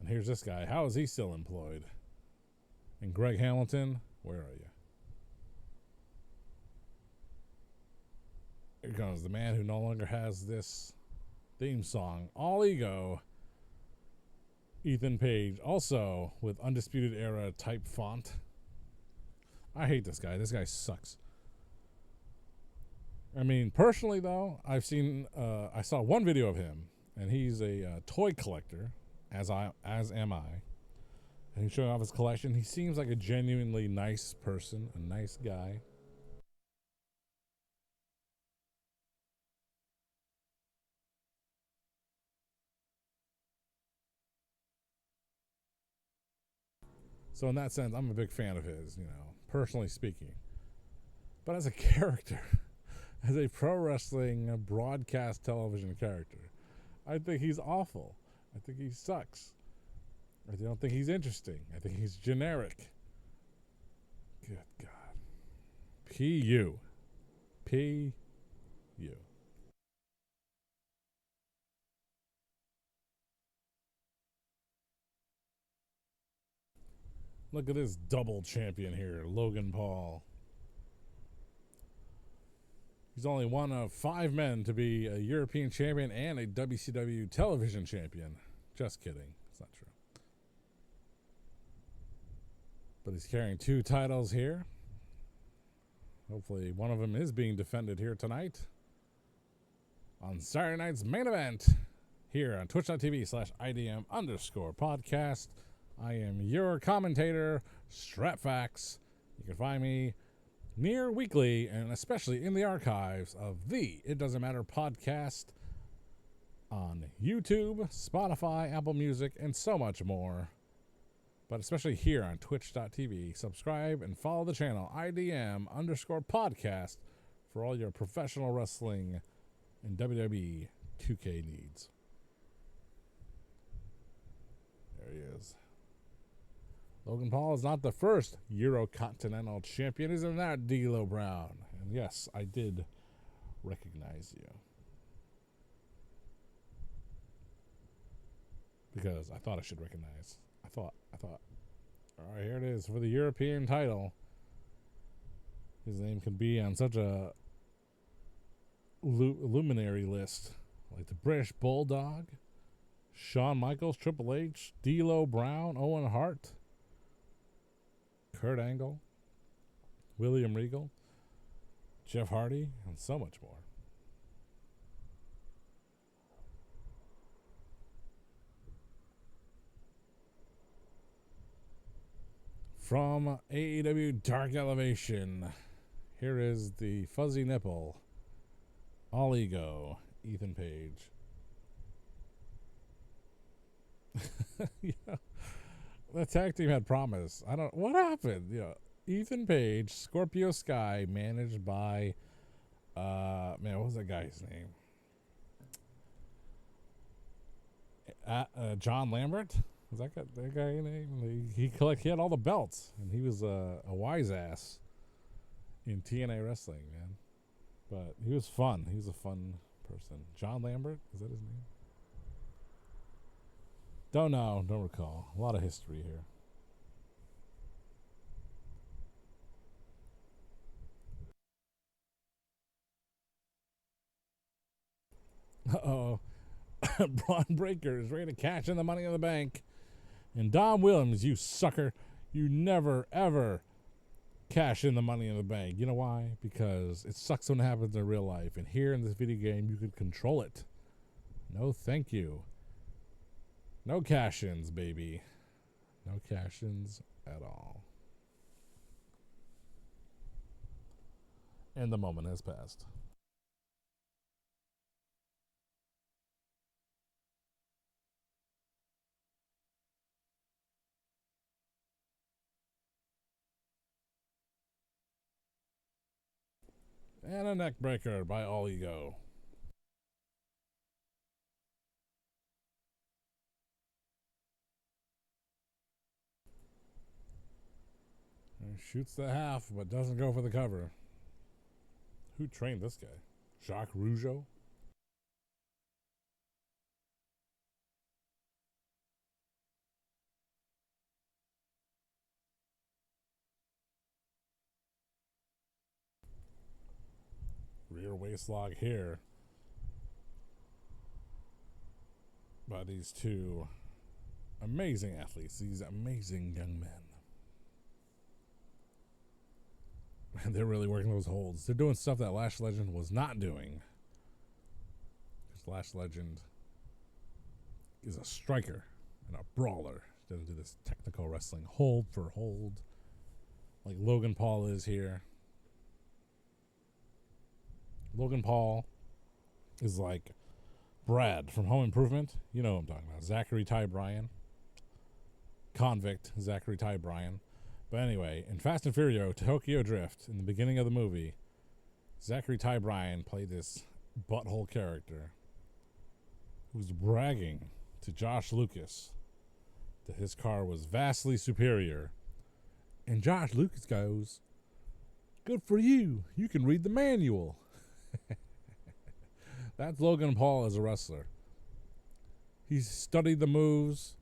And here's this guy. How is he still employed? And Greg Hamilton, where are you? Here comes the man who no longer has this theme song. All Ego. Ethan Page, also with Undisputed Era type font. I hate this guy. This guy sucks. I mean, personally though, I saw one video of him, and he's a toy collector, as am I. And he's showing off his collection. He seems like a genuinely nice person, a nice guy. So in that sense, I'm a big fan of his, you know, personally speaking. But as a character, as a pro wrestling broadcast television character, I think he's awful. I think he sucks. I don't think he's interesting. I think he's generic. Good God. P.U. P.U. Look at this double champion here, Logan Paul. He's only one of 5 men to be a European champion and a WCW television champion. Just kidding. It's not true. But he's carrying 2 titles here. Hopefully one of them is being defended here tonight on Saturday night's main event here on twitch.tv/IDM_podcast. I am your commentator, Strapfax. You can find me near weekly and especially in the archives of the It Doesn't Matter podcast on YouTube, Spotify, Apple Music, and so much more. But especially here on twitch.tv. Subscribe and follow the channel IDM_podcast for all your professional wrestling and WWE 2K needs. There he is. Logan Paul is not the first Eurocontinental champion, isn't that, D'Lo Brown? And yes, I did recognize you. Because I thought I should recognize. I thought. All right, here it is for the European title. His name could be on such a luminary list. Like the British Bulldog, Shawn Michaels, Triple H, D'Lo Brown, Owen Hart, Kurt Angle, William Regal, Jeff Hardy, and so much more. From AEW Dark Elevation, here is the Fuzzy Nipple, All Ego, Ethan Page. Yeah. The tag team had promise. What happened? Ethan Page, Scorpio Sky, managed by what was that guy's name? John Lambert? Was that guy name? He had all the belts, and he was a wise ass in TNA wrestling, man. But he was fun. He was a fun person. John Lambert? Is that his name? Don't know. Don't recall. A lot of history here. Uh-oh. Braun Breaker is ready to cash in the Money in the Bank. And Dom Williams, you sucker, you never, ever cash in the Money in the Bank. You know why? Because it sucks when it happens in real life. And here in this video game, you can control it. No, thank you. No cash-ins, baby. No cash-ins at all. And the moment has passed. And a neck breaker by All Ego. Shoots the half, but doesn't go for the cover. Who trained this guy? Jacques Rougeau? Rear waist lock here by these two amazing athletes, these amazing young men. And they're really working those holds. They're doing stuff that Lash Legend was not doing. Because Lash Legend is a striker and a brawler. He doesn't do this technical wrestling hold for hold like Logan Paul is here. Logan Paul is like Brad from Home Improvement. You know what I'm talking about. Zachary Ty Bryan. Convict Zachary Ty Bryan. But anyway, in Fast and Furious Tokyo Drift, in the beginning of the movie, Zachary Ty Bryan played this butthole character who's bragging to Josh Lucas that his car was vastly superior. And Josh Lucas goes, "Good for you. You can read the manual." That's Logan Paul as a wrestler. He's studied the moves.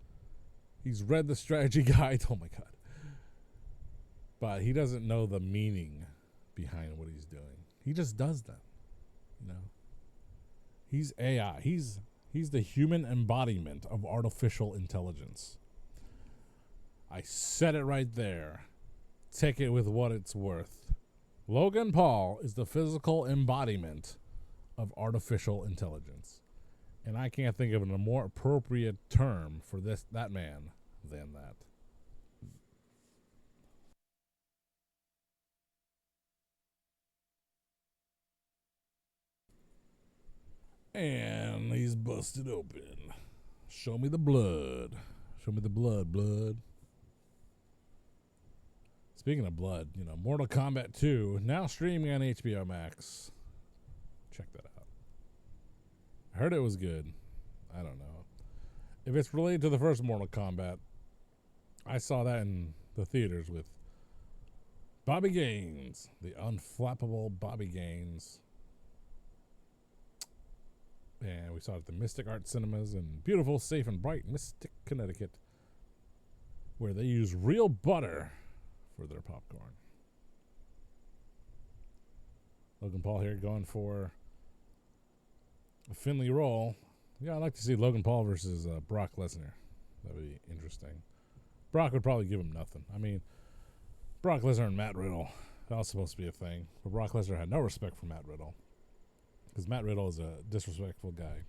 He's read the strategy guide. Oh my God. But he doesn't know the meaning behind what he's doing. He just does them. You know? He's AI. He's the human embodiment of artificial intelligence. I said it right there. Take it with what it's worth. Logan Paul is the physical embodiment of artificial intelligence. And I can't think of a more appropriate term for that man than that. And he's busted open. Show me the blood. Show me the blood. Speaking of blood, Mortal Kombat 2, now streaming on HBO Max. Check that out. I heard it was good. I don't know. If it's related to the first Mortal Kombat, I saw that in the theaters with Bobby Gaines, the unflappable Bobby Gaines. And we saw it at the Mystic Art Cinemas in beautiful, safe, and bright Mystic, Connecticut, where they use real butter for their popcorn. Logan Paul here going for a Finley roll. Yeah, I'd like to see Logan Paul versus Brock Lesnar. That would be interesting. Brock would probably give him nothing. I mean, Brock Lesnar and Matt Riddle, that was supposed to be a thing. But Brock Lesnar had no respect for Matt Riddle. Because Matt Riddle is a disrespectful guy.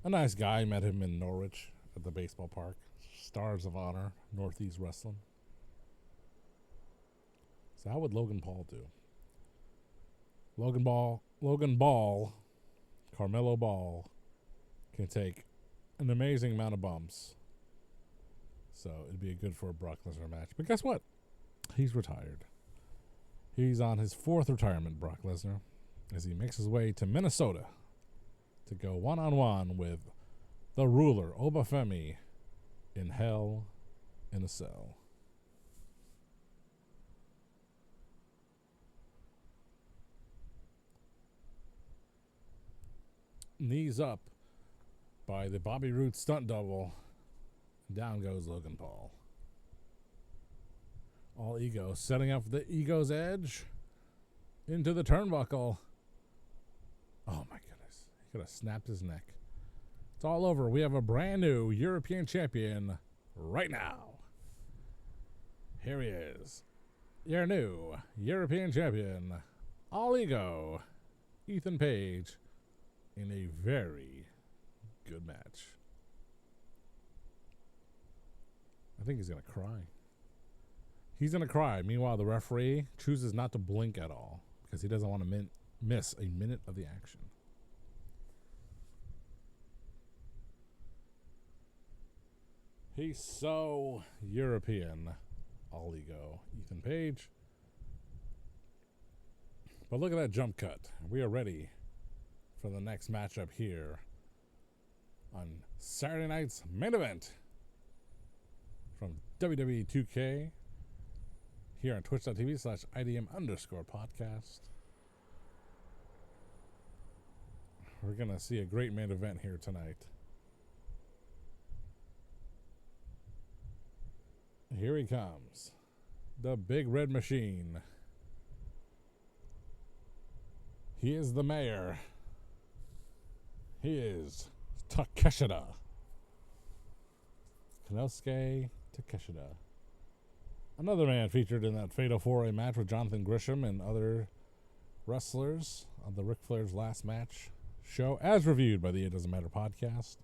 A nice guy. Met him in Norwich at the baseball park. Stars of Honor, Northeast Wrestling. So how would Logan Paul do? Logan Ball, Carmelo Ball, can take an amazing amount of bumps. So it'd be good for a Brock Lesnar match. But guess what? He's retired. He's on his 4th retirement, Brock Lesnar, as he makes his way to Minnesota to go one-on-one with the ruler, Obafemi, in Hell in a Cell. Knees up by the Bobby Roode stunt double. Down goes Logan Paul. All ego, setting up the ego's edge into the turnbuckle. Oh my goodness. He could have snapped his neck. It's all over. We have a brand new European champion right now. Here he is. Your new European champion, all ego, Ethan Page, in a very good match. I think he's going to cry. He's going to cry. Meanwhile, the referee chooses not to blink at all because he doesn't want to miss a minute of the action. He's so European. All ego, Ethan Page. But look at that jump cut. We are ready for the next matchup here on Saturday night's main event from WWE 2K here on twitch.tv/IDM_podcast. We're going to see a great main event here tonight. Here he comes. The Big Red Machine. He is the mayor. He is Takeshita. Konosuke Takeshita. Another man featured in that Fatal 4-Way match with Jonathan Grisham and other wrestlers on the Ric Flair's Last Match show, as reviewed by the It Doesn't Matter podcast.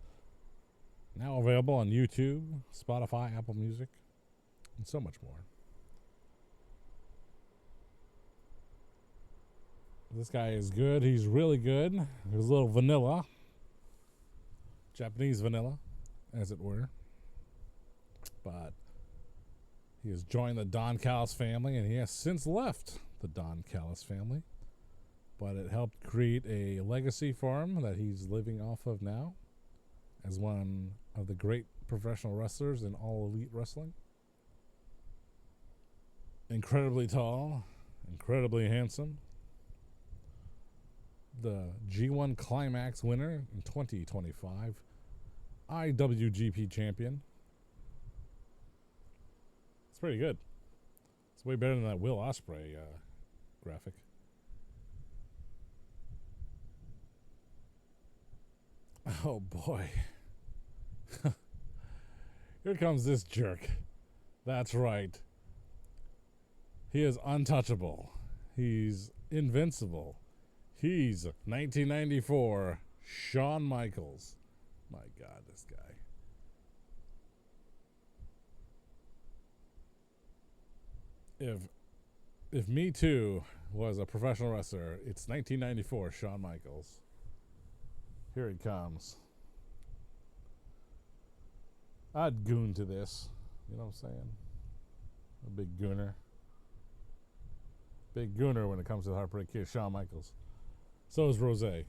Now available on YouTube, Spotify, Apple Music, and so much more. This guy is good. He's really good. He's a little vanilla. Japanese vanilla, as it were. But he has joined the Don Callis family, and he has since left the Don Callis family. But it helped create a legacy for him that he's living off of now. as one of the great professional wrestlers in all elite wrestling. Incredibly tall, incredibly handsome. The G1 Climax winner in 2025. IWGP champion. It's pretty good. It's way better than that Will Ospreay graphic. Oh boy. Here comes this jerk. That's right. He is untouchable. He's invincible. He's 1994 Shawn Michaels. My God, this guy. If Me Too was a professional wrestler, it's 1994 Shawn Michaels. Here he comes. I'd goon to this. You know what I'm saying? A big gooner. Big gooner when it comes to the Heartbreak Kid, Shawn Michaels. So is Rose.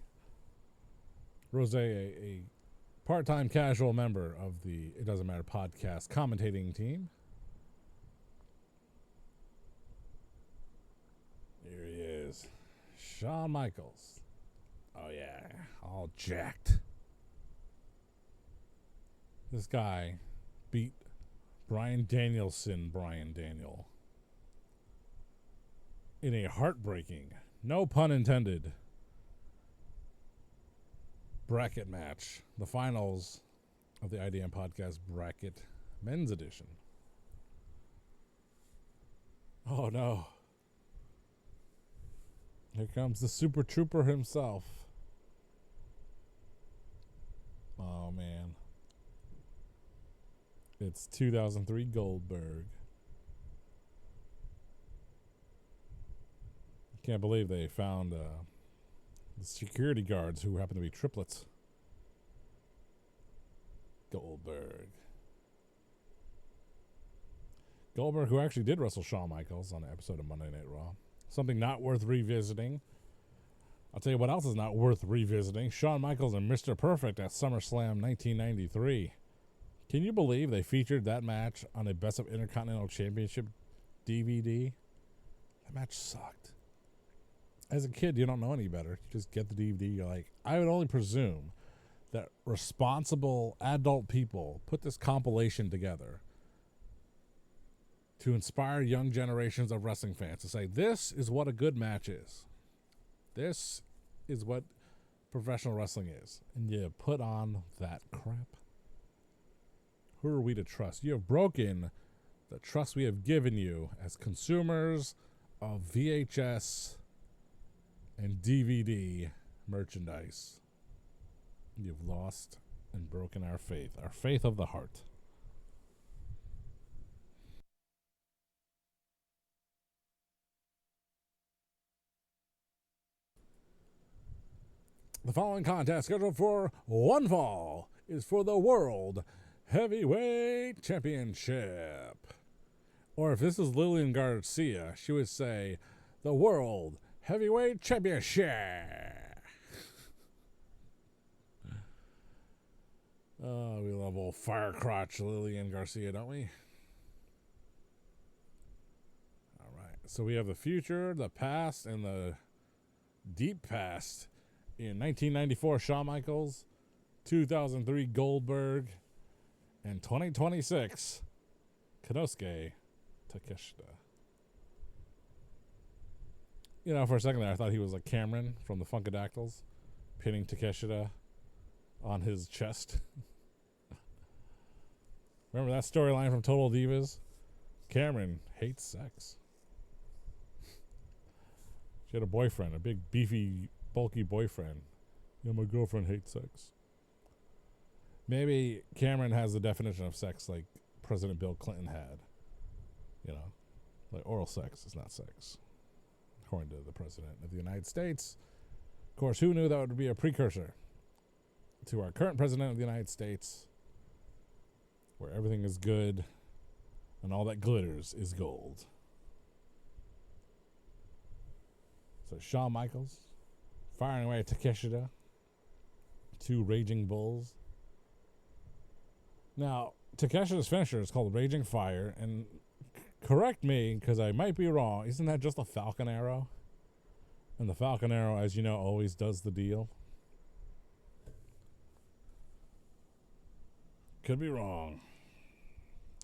Rose, a part-time casual member of the It Doesn't Matter podcast commentating team. Here he is. Shawn Michaels. Oh yeah, all jacked. This guy beat Bryan Danielson, Bryan Daniel, in a heartbreaking, no pun intended, bracket match. The finals of the IDM podcast bracket men's edition. Oh no. Here comes the Super Trooper himself. Oh man. It's 2003 Goldberg. Can't believe they found the security guards who happen to be triplets. Goldberg, who actually did wrestle Shawn Michaels on an episode of Monday Night Raw. Something not worth revisiting. I'll tell you what else is not worth revisiting. Shawn Michaels and Mr. Perfect at SummerSlam 1993. Can you believe they featured that match on a Best of Intercontinental Championship DVD? That match sucked. As a kid, you don't know any better. You just get the DVD. You're like, I would only presume that responsible adult people put this compilation together to inspire young generations of wrestling fans to say, this is what a good match is. This is what professional wrestling is. And you put on that crap. Who are we to trust? You have broken the trust we have given you as consumers of VHS and DVD merchandise. You've lost and broken our faith of the heart. The following contest, scheduled for one fall, is for the World Heavyweight Championship. Or if this is Lillian Garcia, she would say, the World Heavyweight Championship. Oh, we love old fire crotch Lillian Garcia, don't we? All right. So we have the future, the past, and the deep past. In 1994, Shawn Michaels, 2003, Goldberg, and 2026, Konosuke Takeshita. You know, for a second there, I thought he was like Cameron from the Funkadactyls, pinning Takeshita on his chest. Remember that storyline from Total Divas? Cameron hates sex. She had a boyfriend, a big, beefy, bulky boyfriend. Yeah, my girlfriend hates sex. Maybe Cameron has the definition of sex like President Bill Clinton had. You know, like oral sex is not sex, according to the President of the United States. Of course, who knew that would be a precursor to our current President of the United States, where everything is good and all that glitters is gold. So Shawn Michaels firing away at Takeshita. Two raging bulls. Now, Takeshi's finisher is called Raging Fire, and correct me, because I might be wrong, isn't that just a Falcon Arrow? And the Falcon Arrow, as you know, always does the deal. Could be wrong.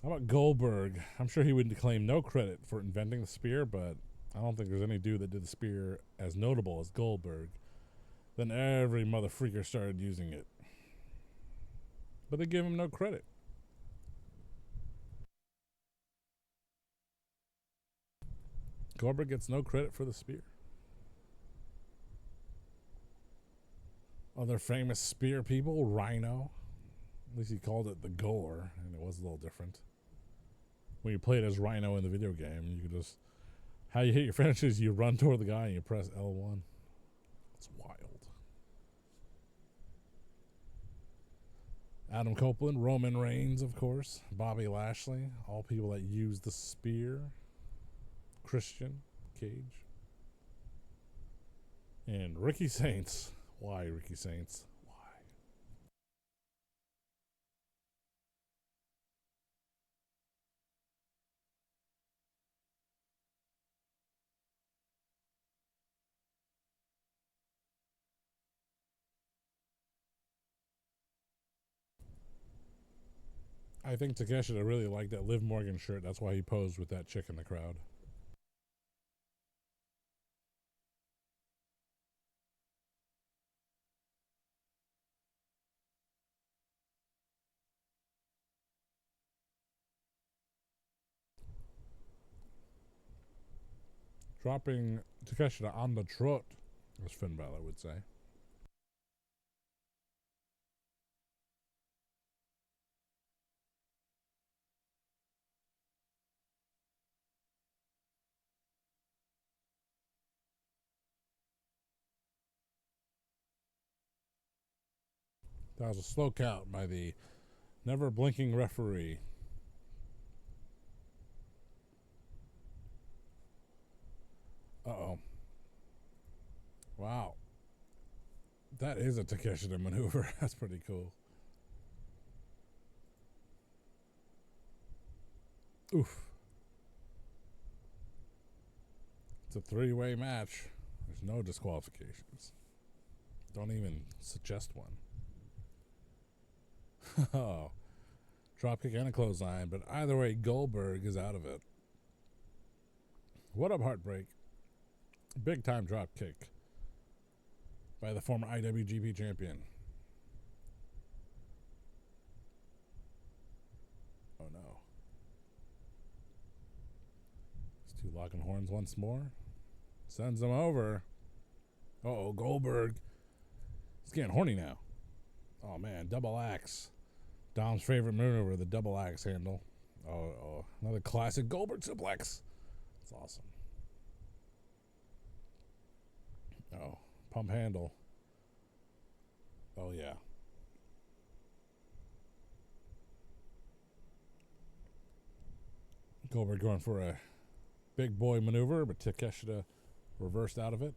How about Goldberg? I'm sure he would claim no credit for inventing the spear, but I don't think there's any dude that did the spear as notable as Goldberg. Then every mother freaker started using it. But they give him no credit. Goldberg gets no credit for the spear. Other famous spear people, Rhino. At least he called it the Gore, and it was a little different. When you play it as Rhino in the video game, you could just... How you hit your finishes, you run toward the guy and you press L1. It's wild. Adam Copeland, Roman Reigns, of course. Bobby Lashley, all people that use the spear. Christian Cage. And Ricky Saints. Why Ricky Saints? Why? I think Takeshita really liked that Liv Morgan shirt. That's why he posed with that chick in the crowd. Dropping Takeshita on the trot, as Finn Balor would say. That was a slow count by the never blinking referee. Uh-oh. Wow. That is a Takeshita maneuver. That's pretty cool. Oof. It's a three-way match. There's no disqualifications. Don't even suggest one. Oh. Dropkick and a clothesline, but either way, Goldberg is out of it. What up, Heartbreak? Big time drop kick by the former IWGP champion. Oh no. These two locking horns once more. Sends them over. Uh-oh, Goldberg. He's getting horny now. Oh man, double axe. Dom's favorite maneuver, the double axe handle. Oh, another classic Goldberg suplex. That's awesome. Oh, pump handle. Oh, yeah. Goldberg going for a big boy maneuver, but Takeshita reversed out of it.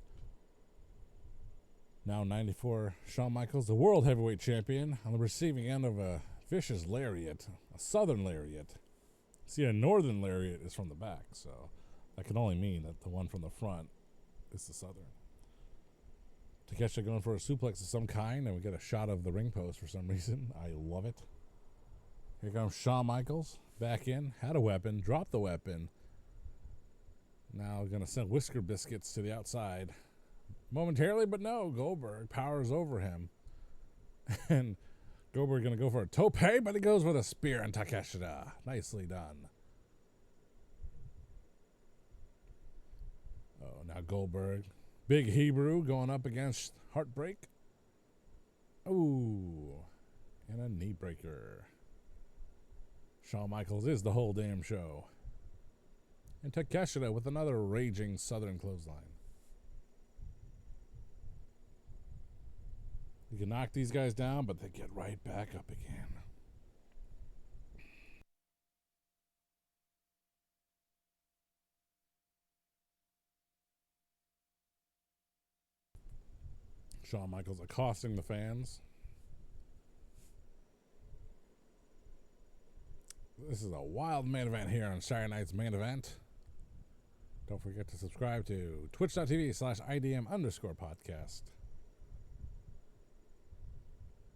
Now 94, Shawn Michaels, the World Heavyweight Champion, on the receiving end of a vicious lariat, a southern lariat. See, a northern lariat is from the back, so that can only mean that the one from the front is the southern. Takeshita going for a suplex of some kind, and we get a shot of the ring post for some reason. I love it. Here comes Shawn Michaels, back in, had a weapon, dropped the weapon. Now going to send Whisker Biscuits to the outside. Momentarily, but no, Goldberg powers over him. And Goldberg going to go for a tope, but he goes with a spear on Takeshita. Nicely done. Oh, now Goldberg. Big Hebrew going up against Heartbreak. Ooh. And a knee breaker. Shawn Michaels is the whole damn show. And Takeshita with another raging southern clothesline. You can knock these guys down, but they get right back up again. Shawn Michaels accosting the fans. This is a wild main event here on Saturday night's main event. Don't forget to subscribe to twitch.tv/IDM_podcast.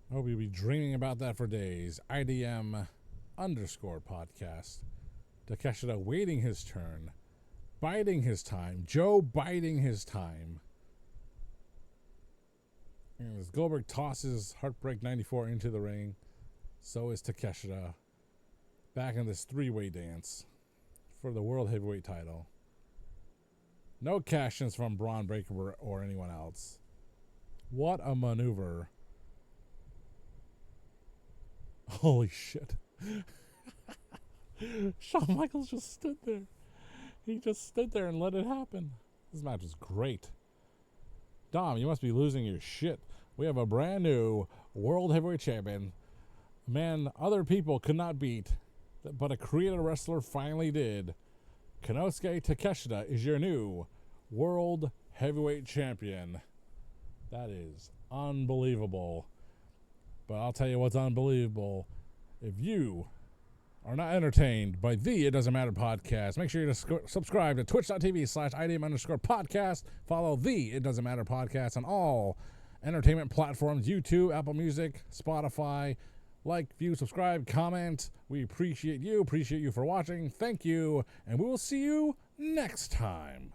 I hope you'll be dreaming about that for days. IDM_podcast. Takeshita waiting his turn. Biding his time. Joe biding his time. And as Goldberg tosses Heartbreak 94 into the ring, so is Takeshita back in this three-way dance for the World Heavyweight title. No cash-ins from Braun Breaker or anyone else. What a maneuver. Holy shit. Shawn Michaels just stood there. He just stood there and let it happen. This match was great. Dom, you must be losing your shit. We have a brand new World Heavyweight Champion. A man other people could not beat, but a creative wrestler finally did. Konosuke Takeshita is your new World Heavyweight Champion. That is unbelievable. But I'll tell you what's unbelievable. If you are not entertained by the It Doesn't Matter podcast, make sure you subscribe to twitch.tv/IDM_podcast. Follow the It Doesn't Matter podcast on all entertainment platforms, YouTube, Apple Music, Spotify. Like, view, subscribe, comment. We appreciate you. Appreciate you for watching. Thank you. And we will see you next time.